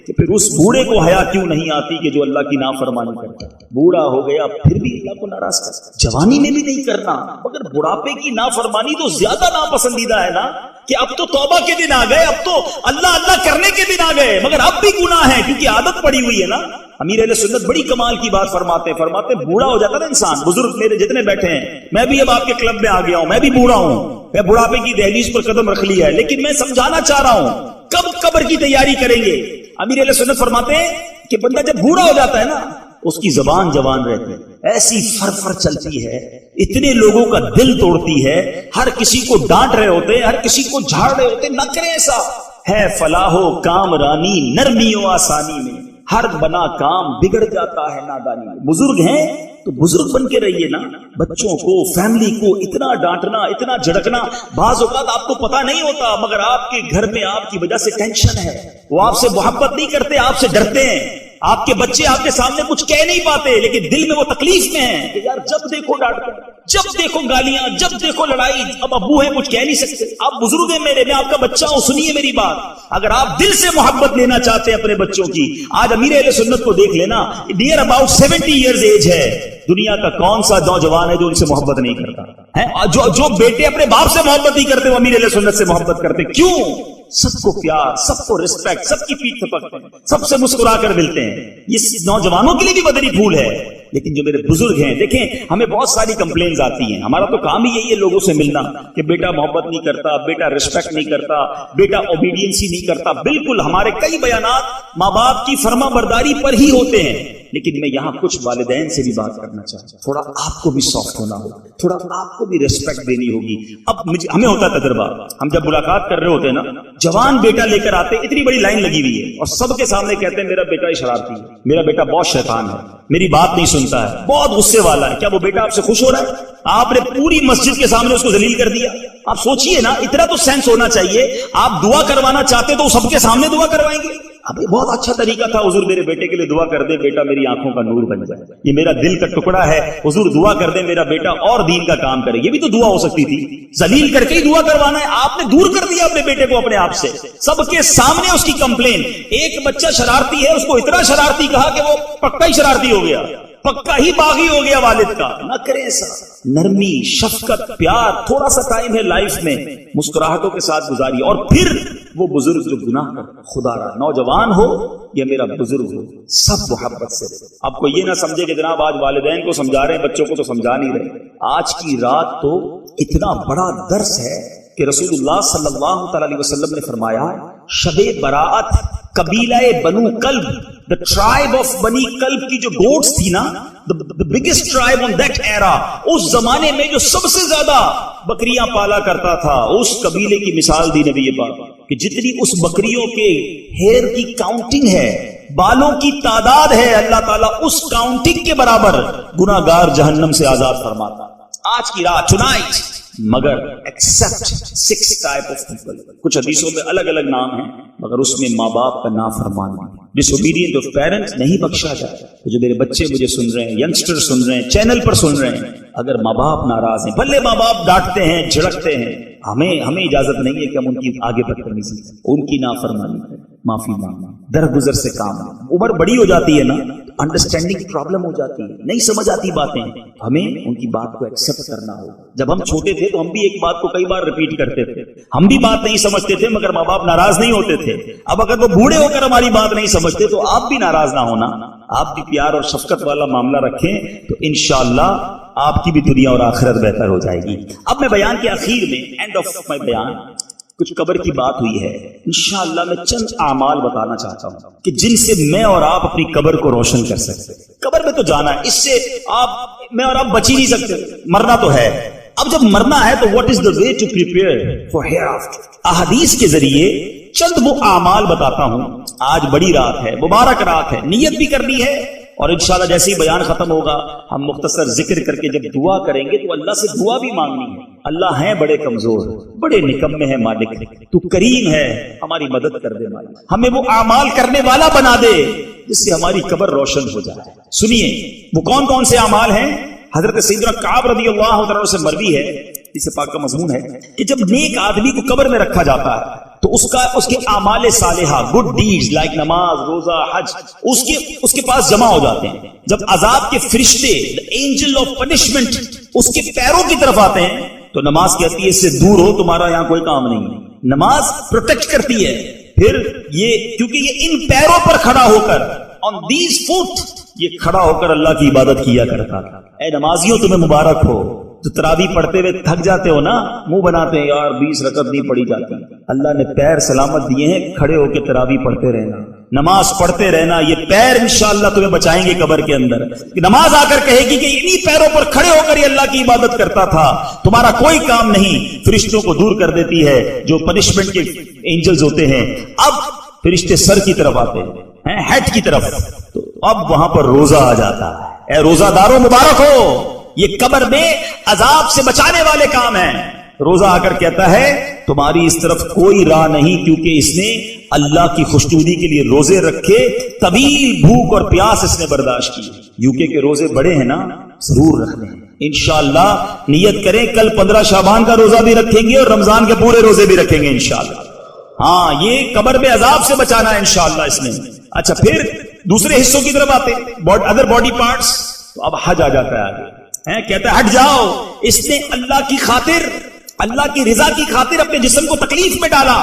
Speaker 2: کہ پھر اس بوڑھے کو حیا کیوں نہیں آتی کہ جو اللہ کی نافرمانی کرتا ہے، بوڑھا ہو گیا پھر بھی اللہ کو ناراض کرتا، جوانی میں بھی نہیں کرنا مگر بڑھاپے کی نافرمانی تو زیادہ ناپسندیدہ ہے نا، کہ اب تو توبہ کے دن آ گئے، اب تو اللہ اللہ کرنے کے دن آ گئے مگر اب بھی گناہ ہے کیونکہ عادت پڑی ہوئی ہے نا۔ امیر اہل سنت بڑی کمال کی بات فرماتے بوڑھا ہو جاتا نا انسان، بزرگ میرے جتنے بیٹھے ہیں، میں بھی اب آپ کے کلب میں آ گیا ہوں، میں بھی بوڑھا ہوں، میں بڑھاپے کی دہلیز پر قدم رکھ لیا ہے، لیکن میں سمجھانا چاہ رہا ہوں کب قبر کی تیاری کریں گے۔ امیر اہل سنت فرماتے ہیں کہ بندہ جب بوڑھا ہو جاتا ہے نا اس کی زبان جوان رہتی ہے، ایسی فر چلتی ہے، اتنے لوگوں کا دل توڑتی ہے، ہر کسی کو ڈانٹ رہے ہوتے، ہر کسی کو جھاڑ رہے ہوتے، نہ کریں ایسا، ہے فلاح و کام رانی نرمی و آسانی میں، ہر بنا کام بگڑ جاتا ہے نادانی میں۔ بزرگ ہیں تو بزرگ بن کے رہیے نا، بچوں کو فیملی کو اتنا ڈانٹنا اتنا جھڑکنا، بعض اوقات آپ کو پتا نہیں ہوتا مگر آپ کے گھر میں آپ کی وجہ سے ٹینشن ہے، وہ آپ سے محبت نہیں کرتے، آپ سے ڈرتے ہیں، آپ کے بچے آپ کے سامنے کچھ کہہ نہیں پاتے لیکن دل میں وہ تکلیف میں ہیں کہ یار جب دیکھو ڈانٹتے، جب دیکھو گالیاں، جب دیکھو لڑائی، اب ابو ہیں کچھ کہہ نہیں سکتے، آپ بزرگ ہیں میرے، میں آپ کا بچہ ہوں، سنیے میری بات، اگر آپ دل سے محبت لینا چاہتے ہیں اپنے بچوں کی، آج امیر اہل سنت کو دیکھ لینا، نیئر اباؤٹ 70 ایئرز ایج ہے، دنیا کا کون سا نوجوان ہے جو ان سے محبت نہیں کرتا ہے؟ جو بیٹے اپنے باپ سے محبت نہیں کرتے وہ امیر اہل سنت سے محبت کرتے، کیوں؟ سب کو پیار، سب کو ریسپیکٹ، سب کی پیٹھ تھپکتے ہیں، سب سے مسکرا کر ملتے ہیں، یہ نوجوانوں کے لیے بھی مدنی پھول ہے۔ لیکن جو میرے بزرگ ہیں، دیکھیں ہمیں بہت ساری کمپلینز آتی ہیں، ہمارا تو کام ہی یہی ہے لوگوں سے ملنا، کہ بیٹا محبت نہیں کرتا، بیٹا ریسپیکٹ نہیں کرتا، بیٹا اوبیڈینسی نہیں کرتا۔ بالکل ہمارے کئی بیانات ماں باپ کی فرما برداری پر ہی ہوتے ہیں، لیکن میں یہاں کچھ والدین سے بھی بات کرنا چاہتا ہوں، تھوڑا آپ کو بھی سافٹ ہونا ہوگا، تھوڑا آپ کو بھی ریسپیکٹ دینی ہوگی۔ اب ہمیں ہوتا ہے تجربہ، ہم جب ملاقات کر رہے ہوتے ہیں نا، جوان بیٹا لے کر آتے، اتنی بڑی لائن لگی ہوئی ہے اور سب کے سامنے کہتے ہیں میرا بیٹا ہی شرارتی ہے، میرا بیٹا بہت شیطان ہے، میری بات نہیں سنتا ہے، بہت غصے والا ہے۔ کیا وہ بیٹا آپ سے خوش ہو رہا ہے؟ آپ نے پوری مسجد کے سامنے اس کو ذلیل کر دیا۔ آپ سوچئے نا، اتنا تو سینس ہونا چاہیے، آپ دعا کروانا چاہتے تو سب کے سامنے دعا کروائیں گے؟ اب یہ بہت اچھا طریقہ تھا، حضور میرے بیٹے کے لیے دعا کر دے، بیٹا میری آنکھوں کا نور بن جائے، یہ میرا دل کا ٹکڑا ہے، حضور دعا کر دے میرا بیٹا اور دین کا کام کرے، یہ بھی تو دعا ہو سکتی تھی، ذلیل کر کے ہی دعا کروانا ہے۔ آپ نے دور کر دیا اپنے بیٹے کو اپنے آپ سے، سب کے سامنے اس کی کمپلین۔ ایک بچہ شرارتی ہے، اس کو اتنا شرارتی کہا کہ وہ پکا ہی شرارتی ہو گیا، پکا ہی باغی ہو گیا والد کا۔ نہ کریں ایسا، نرمی، شفقت، پیار، تھوڑا سا ٹائم ہے لائف میں، مسکراہٹوں کے ساتھ گزاری۔ اور پھر وہ بزرگ جو گناہ کر، خدا را نوجوان ہو یا میرا بزرگ ہو، سب محبت سے۔ آپ کو یہ نہ سمجھے کہ جناب آج والدین کو سمجھا رہے ہیں، بچوں کو تو سمجھا نہیں رہے۔ آج کی رات تو اتنا بڑا درس ہے کہ رسول اللہ صلی اللہ تعالی علیہ وسلم نے فرمایا، شب براعت قبیلہ بنو کلب، the tribe of بنی کلب کی جو گوٹس تھی نا، the biggest tribe on that era، اس زمانے میں جو سب سے زیادہ بکریاں پالا کرتا تھا، اس قبیلے کی مثال دی نبی پاک کہ جتنی اس بکریوں کے ہیئر کی کاؤنٹنگ ہے، بالوں کی تعداد ہے، اللہ تعالیٰ اس کاؤنٹنگ کے برابر گناہگار جہنم سے آزاد فرماتا۔ آج کی رات ٹونائٹ، مگر ایکسپٹ 6 ٹائپ آف پیپل، کچھ حدیثوں میں الگ الگ نام ہیں مگر اس میں ماں باپ کا نافرمان ہے، ڈس اوبیڈینٹ آف پیرنٹس نہیں بخشا جائے۔ جو میرے بچے مجھے سن رہے ہیں، ینگسٹر سن رہے ہیں، چینل پر سن رہے ہیں، اگر ماں باپ ناراض ہیں، بھلے ماں باپ ڈانٹتے ہیں جھڑکتے ہیں، ہمیں اجازت نہیں ہے کہ ہم ان کی آگے بدتمیزی کریں، ان کی نافرمانی کریں، معافی مانگنا، درگزر سے کام لیں۔ عمر بڑی ہو جاتی ہے نا، انڈرسٹینڈنگ پرابلم ہو جاتی ہے، نہیں سمجھ آتی باتیں، ہمیں ان کی بات کو ایکسپٹ کرنا ہوگا۔ جب ہم چھوٹے تھے تو ہم بھی ایک بات کو کئی بار ریپیٹ کرتے تھے، ہم بھی بات نہیں سمجھتے تھے مگر ماں باپ ناراض نہیں ہوتے تھے۔ اب اگر وہ بوڑھے ہو کر ہماری بات نہیں سمجھتے تو آپ بھی ناراض نہ ہونا، آپ بھی پیار اور شفقت والا معاملہ رکھیں تو انشاءاللہ آپ کی بھی دنیا اور آخرت بہتر ہو جائے گی۔ اب میں بیان کے اخیر میں، اینڈ آف مائی بیان، کچھ قبر کی بات ہوئی ہے، انشاءاللہ میں چند اعمال بتانا چاہتا ہوں کہ جن سے میں اور آپ اپنی قبر کو روشن کر سکتے ہیں۔ قبر میں تو جانا ہے، اس سے میں اور آپ بچ ہی نہیں سکتے، مرنا تو ہے۔ اب جب مرنا ہے تو what is the way to prepare for hereafter? احادیث کے ذریعے چند وہ اعمال بتاتا ہوں۔ آج بڑی رات ہے، مبارک رات ہے، نیت بھی کرنی ہے، اور انشاءاللہ جیسے ہی بیان ختم ہوگا ہم مختصر ذکر کر کے جب دعا کریں گے تو اللہ سے دعا بھی مانگنی ہے۔ اللہ ہیں بڑے کمزور، بڑے نکمے ہیں مالک، تو کریم ہے، ہماری مدد کر دے مالک، ہمیں وہ اعمال کرنے والا بنا دے جس سے ہماری قبر روشن ہو جائے۔ سنیے وہ کون کون سے اعمال ہیں۔ حضرت سیدنا کعب رضی اللہ عنہ سے مروی ہے، اس پاک کا مضمون ہے کہ جب نیک آدمی کو قبر میں رکھا جاتا ہے تو اس کے اعمال صالحہ، گڈ ڈیڈز لائک نماز، روزہ، حج، اس کے پاس جمع ہو جاتے ہیں۔ جب عذاب کے فرشتے، اینجل آف پنشمنٹ، اس کے پیروں کی طرف آتے ہیں تو نماز کہتی ہے اس سے دور ہو، تمہارا یہاں کوئی کام نہیں ہے۔ نماز پروٹیکٹ کرتی ہے، پھر یہ کیونکہ یہ ان پیروں پر کھڑا ہو کر، آن دیز فٹ، یہ کھڑا ہو کر اللہ کی عبادت کیا کرتا تھا۔ اے نمازیوں تمہیں مبارک ہو، تو تراویح پڑھتے ہوئے تھک جاتے ہو نا، منہ بناتے ہیں یار 20 رکعت نہیں پڑھی جاتی، اللہ نے پیر سلامت دیے ہیں، کھڑے ہو کے تراویح پڑھتے رہنا، نماز پڑھتے رہنا، یہ پیر انشاءاللہ تمہیں بچائیں گے قبر کے اندر۔ نماز آ کر کہے گی کہ انہی پیروں پر کھڑے ہو کر یہ اللہ کی عبادت کرتا تھا، تمہارا کوئی کام نہیں، فرشتوں کو دور کر دیتی ہے جو پنشمنٹ کے اینجلز ہوتے ہیں۔ اب فرشتے سر کی طرف آتے ہیں، ہیڈ کی طرف، تو اب وہاں پر روزہ آ جاتا ہے۔ اے روزہ داروں مبارک ہو، یہ قبر میں عذاب سے بچانے والے کام ہیں۔ روزہ آ کر کہتا ہے تمہاری اس طرف کوئی راہ نہیں، کیونکہ اس نے اللہ کی خوشنودی کے لیے روزے رکھے، طویل بھوک اور پیاس اس نے برداشت کی۔ یوکے کے روزے بڑے ہیں نا، ضرور رکھنے ہیں انشاءاللہ۔ نیت کریں کل 15 شعبان کا روزہ بھی رکھیں گے اور رمضان کے پورے روزے بھی رکھیں گے انشاءاللہ۔ ہاں، یہ قبر میں عذاب سے بچانا ہے انشاءاللہ اس نے۔ اچھا، پھر دوسرے حصوں کی طرف آتے ادر باڈی پارٹس، تو اب حج آ جاتا ہے آگے، کہتا ہے ہٹ جاؤ، اس نے اللہ کی خاطر، اللہ کی رضا کی خاطر اپنے جسم کو تکلیف میں ڈالا،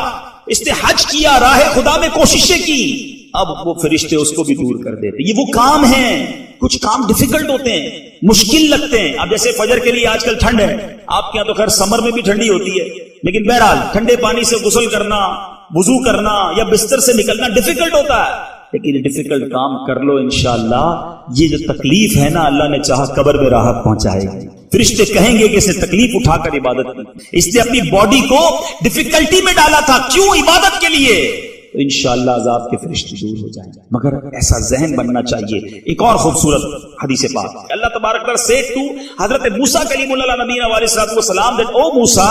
Speaker 2: اس نے حج کیا، راہ خدا میں کوششیں کی، اب وہ فرشتے اس کو بھی دور کر دیتے۔ یہ وہ کام ہیں، کچھ کام ڈیفیکلٹ ہوتے ہیں، مشکل لگتے ہیں۔ اب جیسے فجر کے لیے آج کل ٹھنڈ ہے، آپ کے یہاں تو خیر سمر میں بھی ٹھنڈی ہوتی ہے، لیکن بہرحال ٹھنڈے پانی سے غسل کرنا، وضو کرنا یا بستر سے نکلنا ڈیفیکلٹ ہوتا ہے، لیکن یہ ڈیفیکلٹ کام کر لو انشاءاللہ، یہ جو تکلیف ہے نا اللہ نے چاہا قبر میں راحت پہنچائے گی۔ فرشتے کہیں گے کہ اس نے تکلیف اٹھا کر عبادت کی، اس نے اپنی باڈی کو ڈیفیکلٹی میں ڈالا تھا، کیوں؟ عبادت کے لیے، تو انشاءاللہ عذاب کے فرشتے دور ہو جائیں گے۔ مگر ایسا ذہن بننا چاہیے۔ ایک اور خوبصورت حدیث پاک، اللہ تبارک و تعالی said to حضرت موسیٰ کلیم اللہ نبی علیہ السلام that O Musa,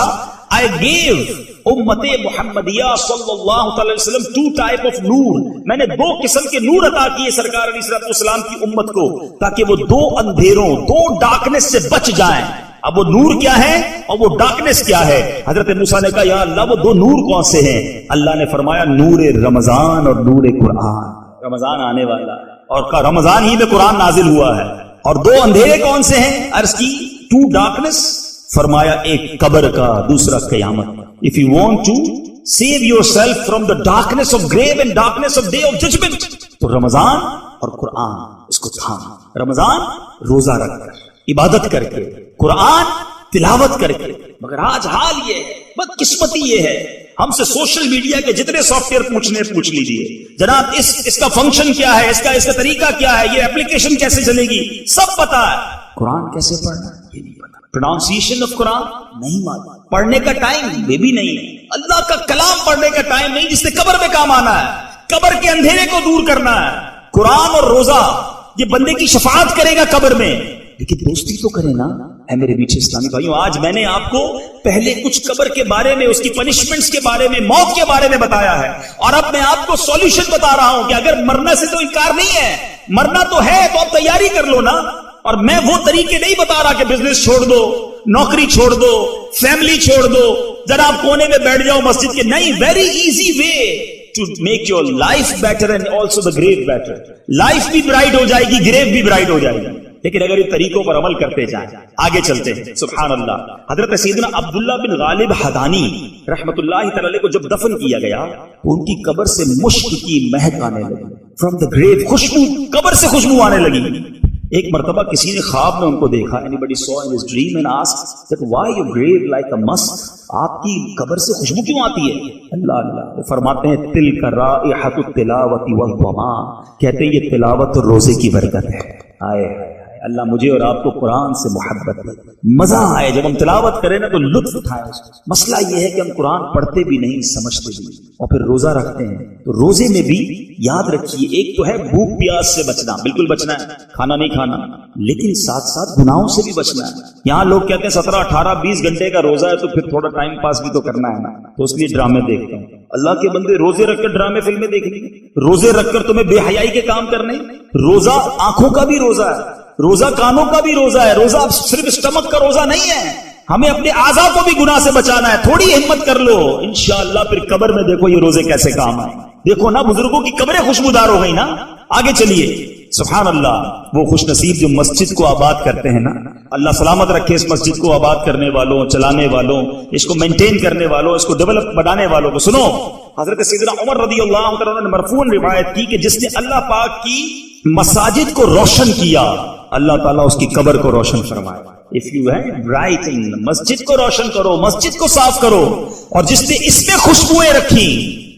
Speaker 2: I gave امت محمدیہ صلی اللہ علیہ وسلم 2 type of نور، میں نے 2 قسم کے نور عطا کیے سرکار علیہ السلام کی امت کو، تاکہ وہ 2 اندھیروں، 2 ڈارکنس سے بچ جائیں۔ اب وہ نور کیا ہے اور وہ ڈارکنس کیا ہے؟ حضرت موسیٰ نے کہا یا اللہ وہ 2 نور کون سے ہیں؟ اللہ نے فرمایا نور رمضان اور نور قرآن۔ رمضان آنے والا ہے اور رمضان ہی میں قرآن نازل ہوا ہے۔ اور 2 اندھیرے کون سے ہیں؟ عرض کی 2 ڈارکنس، فرمایا ایک قبر کا، دوسرا قیامت۔ If you want to save yourself from the darkness of grave and darkness of day of judgment، تو رمضان اور قرآن اس کو تھام۔ رمضان روزہ رکھ کر، عبادت کر کے، قرآن تلاوت کر کے۔ مگر آج حال یہ ہے، بدقسمتی یہ ہے، ہم سے سوشل میڈیا کے جتنے سافٹ ویئر پوچھ لیجیے جناب، اس کا فنکشن کیا ہے، اس کا طریقہ کیا ہے، یہ اپلیکیشن کیسے چلے گی، سب پتا ہے۔ قرآن کیسے پڑھنا یہ نہیں پتا، پروننسیشن آف قرآن نہیں معلوم، پڑھنے کا ٹائم یہ بھی نہیں، اللہ کا کلام پڑھنے کا ٹائم نہیں جس نے قبر میں کام آنا ہے، قبر کے اندھیرے کو دور کرنا ہے۔ قرآن اور روزہ یہ بندے کی شفاعت کرے گا قبر میں، لیکن دوستی تو کرے نا۔ اے میرے بیچ اسلامی بھائیوں، آج میں نے آپ کو پہلے کچھ قبر کے بارے میں، اس کی پنشمنٹس کے بارے میں، موت کے بارے میں بتایا ہے، اور اب میں آپ کو سولوشن بتا رہا ہوں کہ اگر مرنا سے تو انکار نہیں ہے، مرنا تو ہے تو اب تیاری کر لو نا۔ اور میں وہ طریقے نہیں بتا رہا کہ بزنس چھوڑ دو، نوکری چھوڑ دو، فیملی چھوڑ دو، ذرا آپ کونے میں بیٹھ جاؤ مسجد کے. نہیں، very easy way to make your life better and also the grave better. Life بھی برائٹ ہو جائے گی، گریو بھی برائٹ ہو جائے گی، لیکن اگر ان طریقوں پر عمل کرتے جائیں. آگے چلتے ہیں. سبحان اللہ. حضرت سیدنا عبداللہ بن غالب حدانی رحمت اللہ تعالی علیہ کو جب دفن کیا گیا تو ان کی قبر سے مشک کی مہک آنے لگی. فرام دا گریو، خوشبو، قبر سے خوشبو آنے لگی. ایک مرتبہ کسی نے خواب میں ان کو دیکھا. anybody saw in his dream and asked that why your grave like a musk؟ آپ کی قبر سے خوشبو کیوں آتی ہے؟ اللہ اللہ. وہ فرماتے ہیں تلک رائحۃ التلاوۃ والضماء، کہتے ہیں یہ تلاوت اور روزے کی برکت ہے. آئے اللہ مجھے اور آپ کو قرآن سے محبت ہے، مزہ آئے جب ہم تلاوت کریں نا تو لطف اٹھائیں. مسئلہ یہ ہے کہ ہم قرآن پڑھتے بھی نہیں، سمجھتے بھی نہیں، اور پھر روزہ رکھتے ہیں. تو روزے میں بھی یاد رکھیے، ایک تو ہے بھوک پیاس سے بچنا، بالکل بچنا ہے، کھانا نہیں کھانا، لیکن ساتھ ساتھ گناہوں سے بھی بچنا ہے. یہاں لوگ کہتے ہیں 17 18 20 گھنٹے کا روزہ ہے تو پھر تھوڑا ٹائم پاس بھی تو کرنا ہے نا، تو اس لیے ڈرامے دیکھتے ہیں. اللہ کے بندے روزے رکھ کر ڈرامے فلمیں دیکھنی، روزے رکھ کر تمہیں بے حیائی کے کام کرنے. روزہ آنکھوں کا بھی روزہ ہے، روزہ کانوں کا بھی روزہ ہے. روزہ صرف اسٹمک کا روزہ نہیں ہے، ہمیں اپنے اعضاء کو بھی گناہ سے بچانا ہے. تھوڑی ہمت کر لو، انشاءاللہ پھر قبر میں دیکھو یہ روزے کیسے کام آئے. دیکھو نا بزرگوں کی قبریں خوشبودار ہو گئی نا. آگے چلیے. سبحان اللہ. وہ خوش نصیب جو مسجد کو آباد کرتے ہیں نا، اللہ سلامت رکھے اس مسجد کو آباد کرنے والوں، چلانے والوں، اس کو مینٹین کرنے والوں، اس کو ڈیولپ بنانے والوں کو. سنو، حضرت سیدنا عمر رضی اللہ عنہ نے مرفوعاً روایت کی کہ جس نے اللہ پاک کی مساجد کو روشن کیا، اللہ تعالیٰ اس کی قبر کو روشن فرمائے. If you have brighten، مسجد کو روشن کرو، مسجد کو صاف کرو. اور جس نے اس میں خوشبوئیں رکھی،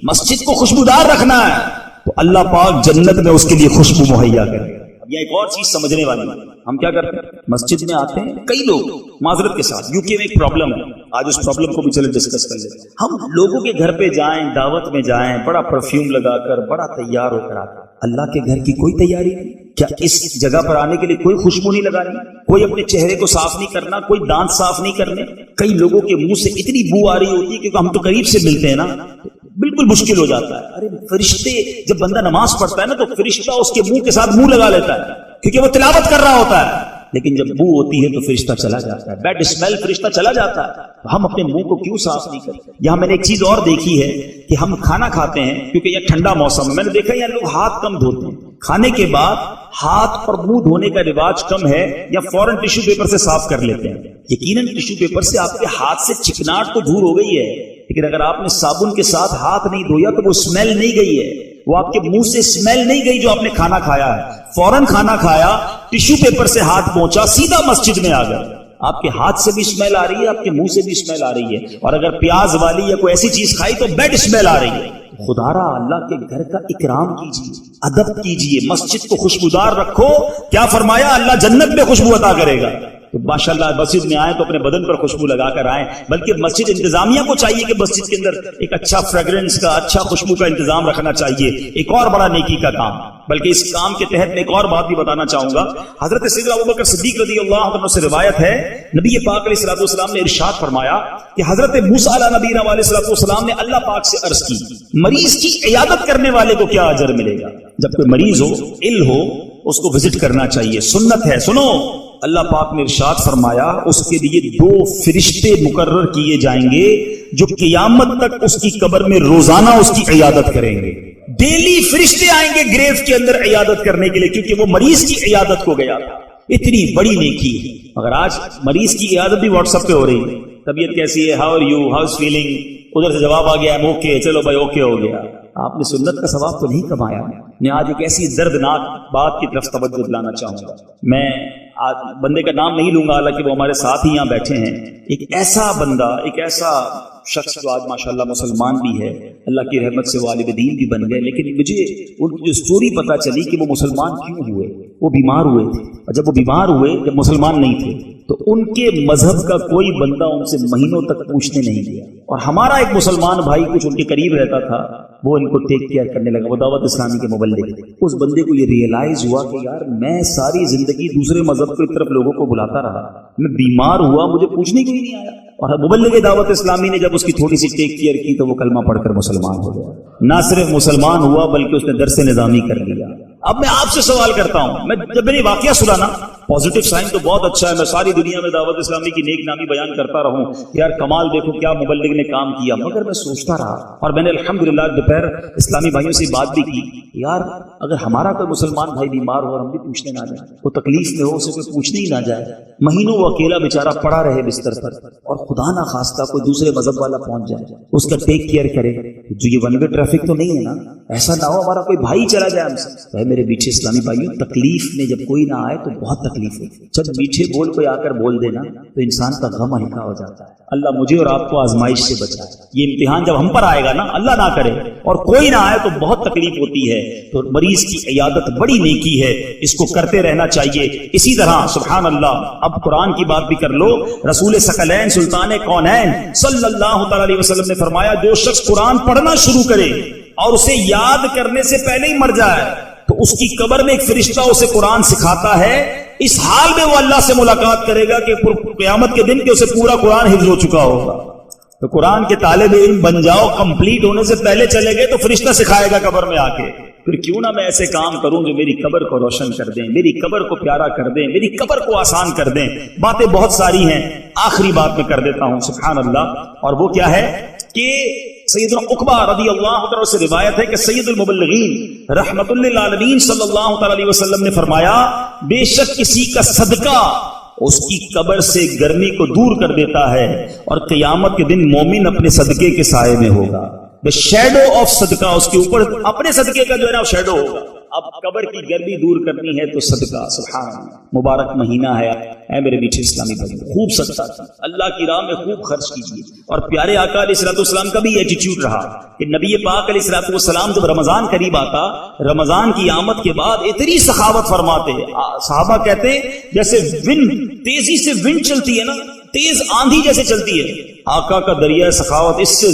Speaker 2: مسجد کو خوشبودار رکھنا ہے، تو اللہ پاک جنت میں اس کے لیے خوشبو مہیا کرے. اب یہ ایک اور چیز سمجھنے والی ہے. ہم کیا کرتے ہیں، مسجد میں آتے ہیں کئی لوگ معذرت کے ساتھ، یو کے میں ایک پرابلم ہے، آج اس پرابلم کو بھی چلے ڈسکس کر لیتے ہیں. ہم لوگوں کے گھر پہ جائیں، دعوت میں جائیں، بڑا پرفیوم لگا کر، بڑا تیار ہو کر آتے ہیں. اللہ کے گھر کی کوئی تیاری نہیں. کیا اس جگہ پر آنے کے لیے کوئی خوشبو نہیں لگانی، کوئی اپنے چہرے کو صاف نہیں کرنا، کوئی دانت صاف نہیں کرنے؟ کئی لوگوں کے منہ سے اتنی بو آ رہی ہوتی ہے کیونکہ ہم تو قریب سے ملتے ہیں نا، بالکل مشکل ہو جاتا ہے. ارے فرشتے، جب بندہ نماز پڑھتا ہے نا تو فرشتہ اس کے منہ کے ساتھ منہ لگا لیتا ہے کیونکہ وہ تلاوت کر رہا ہوتا ہے. لیکن جب بو ہوتی ہے تو فرشتہ چلا جاتا ہے، بیڈ اسمیل فرشتہ چلا جاتا ہے. ہم اپنے منہ کو کیوں صاف نہیں کرتے؟ یہاں میں نے ایک چیز اور دیکھی ہے کہ ہم کھانا کھاتے ہیں کیونکہ یہ ٹھنڈا موسم ہے، میں نے دیکھا یار لوگ ہاتھ کم دھوتے ہیں. کھانے کے بعد ہاتھ پر منہ دھونے کا رواج کم ہے، یا فوراً ٹیشو پیپر سے صاف کر لیتے ہیں. یقیناً ٹیشو پیپر سے آپ کے ہاتھ سے چکناٹ تو دور ہو گئی ہے، لیکن اگر آپ نے صابن کے ساتھ ہاتھ نہیں دھویا تو وہ اسمیل نہیں گئی ہے، وہ آپ کے منہ سے اسمیل نہیں گئی جو آپ نے کھانا کھایا ہے. فوراً کھانا کھایا، ٹیشو پیپر سے ہاتھ پہنچا، سیدھا مسجد میں آ گئے. آپ کے ہاتھ سے بھی اسمیل آ رہی ہے، آپ کے منہ سے بھی اسمیل آ رہی ہے، اور اگر پیاز والی یا کوئی ایسی چیز کھائی تو بیڈ اسمیل آ رہی ہے. خدا را اللہ کے گھر کا اکرام کیجیے، ادب کیجیے، مسجد کو خوشبودار رکھو. کیا فرمایا؟ اللہ جنت میں خوشبو عطا کرے گا. تو ماشاءاللہ مسجد میں آئیں تو اپنے بدن پر خوشبو لگا کر آئیں. بلکہ مسجد انتظامیہ کو چاہیے کہ مسجد کے اندر ایک اچھا فریگرنس کا، اچھا خوشبو کا انتظام رکھنا چاہیے. ایک اور بڑا نیکی کا کام، بلکہ اس کام کے تحت میں ایک اور بات بھی بتانا چاہوں گا. حضرت سیدنا ابوبکر صدیق رضی اللہ عنہ سے روایت ہے، نبی پاک علیہ الصلوۃ والسلام نے ارشاد فرمایا کہ حضرت موسیٰ علیہ نبینا علیہ الصلوۃ والسلام نے اللہ پاک سے عرض کی، مریض کی عیادت کرنے والے کو کیا اجر ملے گا؟ جب کوئی مریض ہو، عل ہو، اس کو وزٹ کرنا چاہیے، سنت ہے. سنو، اللہ پاک نے ارشاد فرمایا اس کے لیے 2 فرشتے مقرر کیے جائیں گے جو قیامت تک اس کی قبر میں روزانہ اس کی عیادت کریں گے. ڈیلی فرشتے آئیں گے گریو کے اندر عیادت کرنے کے لیے، کیونکہ وہ مریض کی عیادت کو گیا تھا. اتنی بڑی نیکی ہے. مگر آج مریض کی عیادت بھی واٹس ایپ پہ ہو رہی ہے. طبیعت کیسی ہے، how are you, how is feeling, ادھر سے جواب آ گیا اوکے، چلو بھائی اوکے ہو گیا. آپ نے سنت کا ثواب تو نہیں کمایا. میں آج ایک ایسی دردناک بات کی طرف توجہ دلانا چاہوں گا. میں بندے کا نام نہیں لوں گا، حالانکہ وہ ہمارے ساتھ ہی یہاں بیٹھے ہیں. ایک ایسا بندہ، ایک ایسا شخص جو آج ماشاءاللہ مسلمان بھی ہے، اللہ کی رحمت سے والد دین بھی بن گئے، لیکن مجھے ان کی جو سٹوری پتا چلی کہ وہ مسلمان کیوں ہوئے. وہ بیمار ہوئے تھے، اور جب وہ بیمار ہوئے، جب مسلمان نہیں تھے، تو ان کے مذہب کا کوئی بندہ ان سے مہینوں تک پوچھنے نہیں گیا. اور ہمارا ایک مسلمان بھائی کچھ ان کے قریب رہتا تھا، وہ ان کو ٹیک کیئر کرنے لگا. وہ دعوت اسلامی کے مبلغ. اس بندے کو یہ ریئلائز ہوا کہ یار میں ساری زندگی دوسرے مذہب کی طرف لوگوں کو بلاتا رہا، میں بیمار ہوا، مجھے پوچھنے کوئی نہیں آیا. اور مبلغ دعوت اسلامی نے جب اس کی تھوڑی سی ٹیک کیئر کی تو وہ کلمہ پڑھ کر مسلمان ہو گیا. نہ صرف مسلمان ہوا بلکہ اس نے درس نظامی کر لیا. اب میں آپ سے سوال کرتا ہوں، میں جب میں نے واقعہ سنا نا پازیٹو سائن تو بہت اچھا ہے، میں ساری دنیا میں دعوت اسلامی کی نیک نامی بیان کرتا رہوں، یار کمال دیکھو کیا مبلغ نے کام کیا. مگر میں سوچتا رہا، اور میں نے الحمدللہ دوپہر اسلامی بھائیوں سے بات بھی کی، یار اگر ہمارا کوئی مسلمان بھائی بیمار ہو اور ہم بھی پوچھنے نہ جائیں، وہ تکلیف میں ہو اسے کوئی پوچھنے ہی نہ جائے، مہینوں وہ اکیلا بیچارہ پڑا رہے بستر پر، اور خدا نہ خواستہ کوئی دوسرے مذہب والا پہنچ جائے اس کا ٹیک کیئر کرے، جو یہ ون وے ٹریفک تو نہیں ہے نا، ایسا نہ ہو ہمارا کوئی بھائی چلا جائے ہم سے. بھائی میرے میٹھے اسلامی بھائیوں، تکلیف میں جب کوئی نہ آئے تو بہت تکلیف ہوتی ہے. جب میٹھے بول کوئی آ کر بول دینا تو انسان کا غم ہلکا ہو جاتا ہے. اللہ مجھے اور آپ کو آزمائش سے بچائے. یہ امتحان جب ہم پر آئے گا نا، اللہ نہ کرے اور کوئی نہ آئے تو بہت تکلیف ہوتی ہے. تو مریض کی عیادت بڑی نیکی ہے، اس کو کرتے رہنا چاہیے. اسی طرح سبحان اللہ، اب قرآن کی بات بھی کر لو. رسول ثقلین سلطان کونین صلی اللہ تعالی علیہ وسلم نے فرمایا، جو شخص قرآن پڑھنا شروع کرے اور اسے یاد کرنے سے پہلے ہی مر جائے تو اس کی قبر میں ایک فرشتہ اسے قرآن سکھاتا ہے. اس حال میں وہ اللہ سے ملاقات کرے گا کہ قیامت کے دن کہ اسے پورا قرآن حفظ ہو چکا ہوگا. تو قرآن کے طالب علم بن جاؤ، کمپلیٹ ہونے سے پہلے چلے گئے تو فرشتہ سکھائے گا قبر میں آ کے. پھر کیوں نہ میں ایسے کام کروں جو میری قبر کو روشن کر دیں، میری قبر کو پیارا کر دیں، میری قبر کو آسان کر دیں. باتیں بہت ساری ہیں، آخری بات میں کر دیتا ہوں سبحان اللہ، اور وہ کیا ہے کہ سیدنا عقبہ رضی اللہ عنہ سے روایت ہے کہ سید المبلغین رحمت للعالمین صلی اللہ تعالی علیہ وسلم نے فرمایا، بے شک کسی کا صدقہ اس کی قبر سے گرمی کو دور کر دیتا ہے، اور قیامت کے دن مومن اپنے صدقے کے سائے میں ہوگا. the shadow of صدقہ، اس کے اوپر اپنے صدقے کا جو ہے نا شیڈو ہوگا. اب قبر کی گرمی دور کرنی ہے تو صدقہ. سبحان اللہ، مبارک مہینہ ہے. اے میرے میٹھے اسلامی بھائی، خوب صدقہ کی، اللہ کی راہ میں خوب خرچ کیجیے. اور پیارے آقا علیہ الصلوۃ والسلام کا بھی ایٹیٹیوڈ رہا کہ نبی پاک علیہ الصلوۃ والسلام جب رمضان قریب آتا، رمضان کی آمد کے بعد اتنی سخاوت فرماتے، صحابہ کہتے جیسے تیزی سے ونڈ چلتی ہے نا، تیز آندھی جیسے چلتی ہے، آقا کا دریا سخاوت اس سے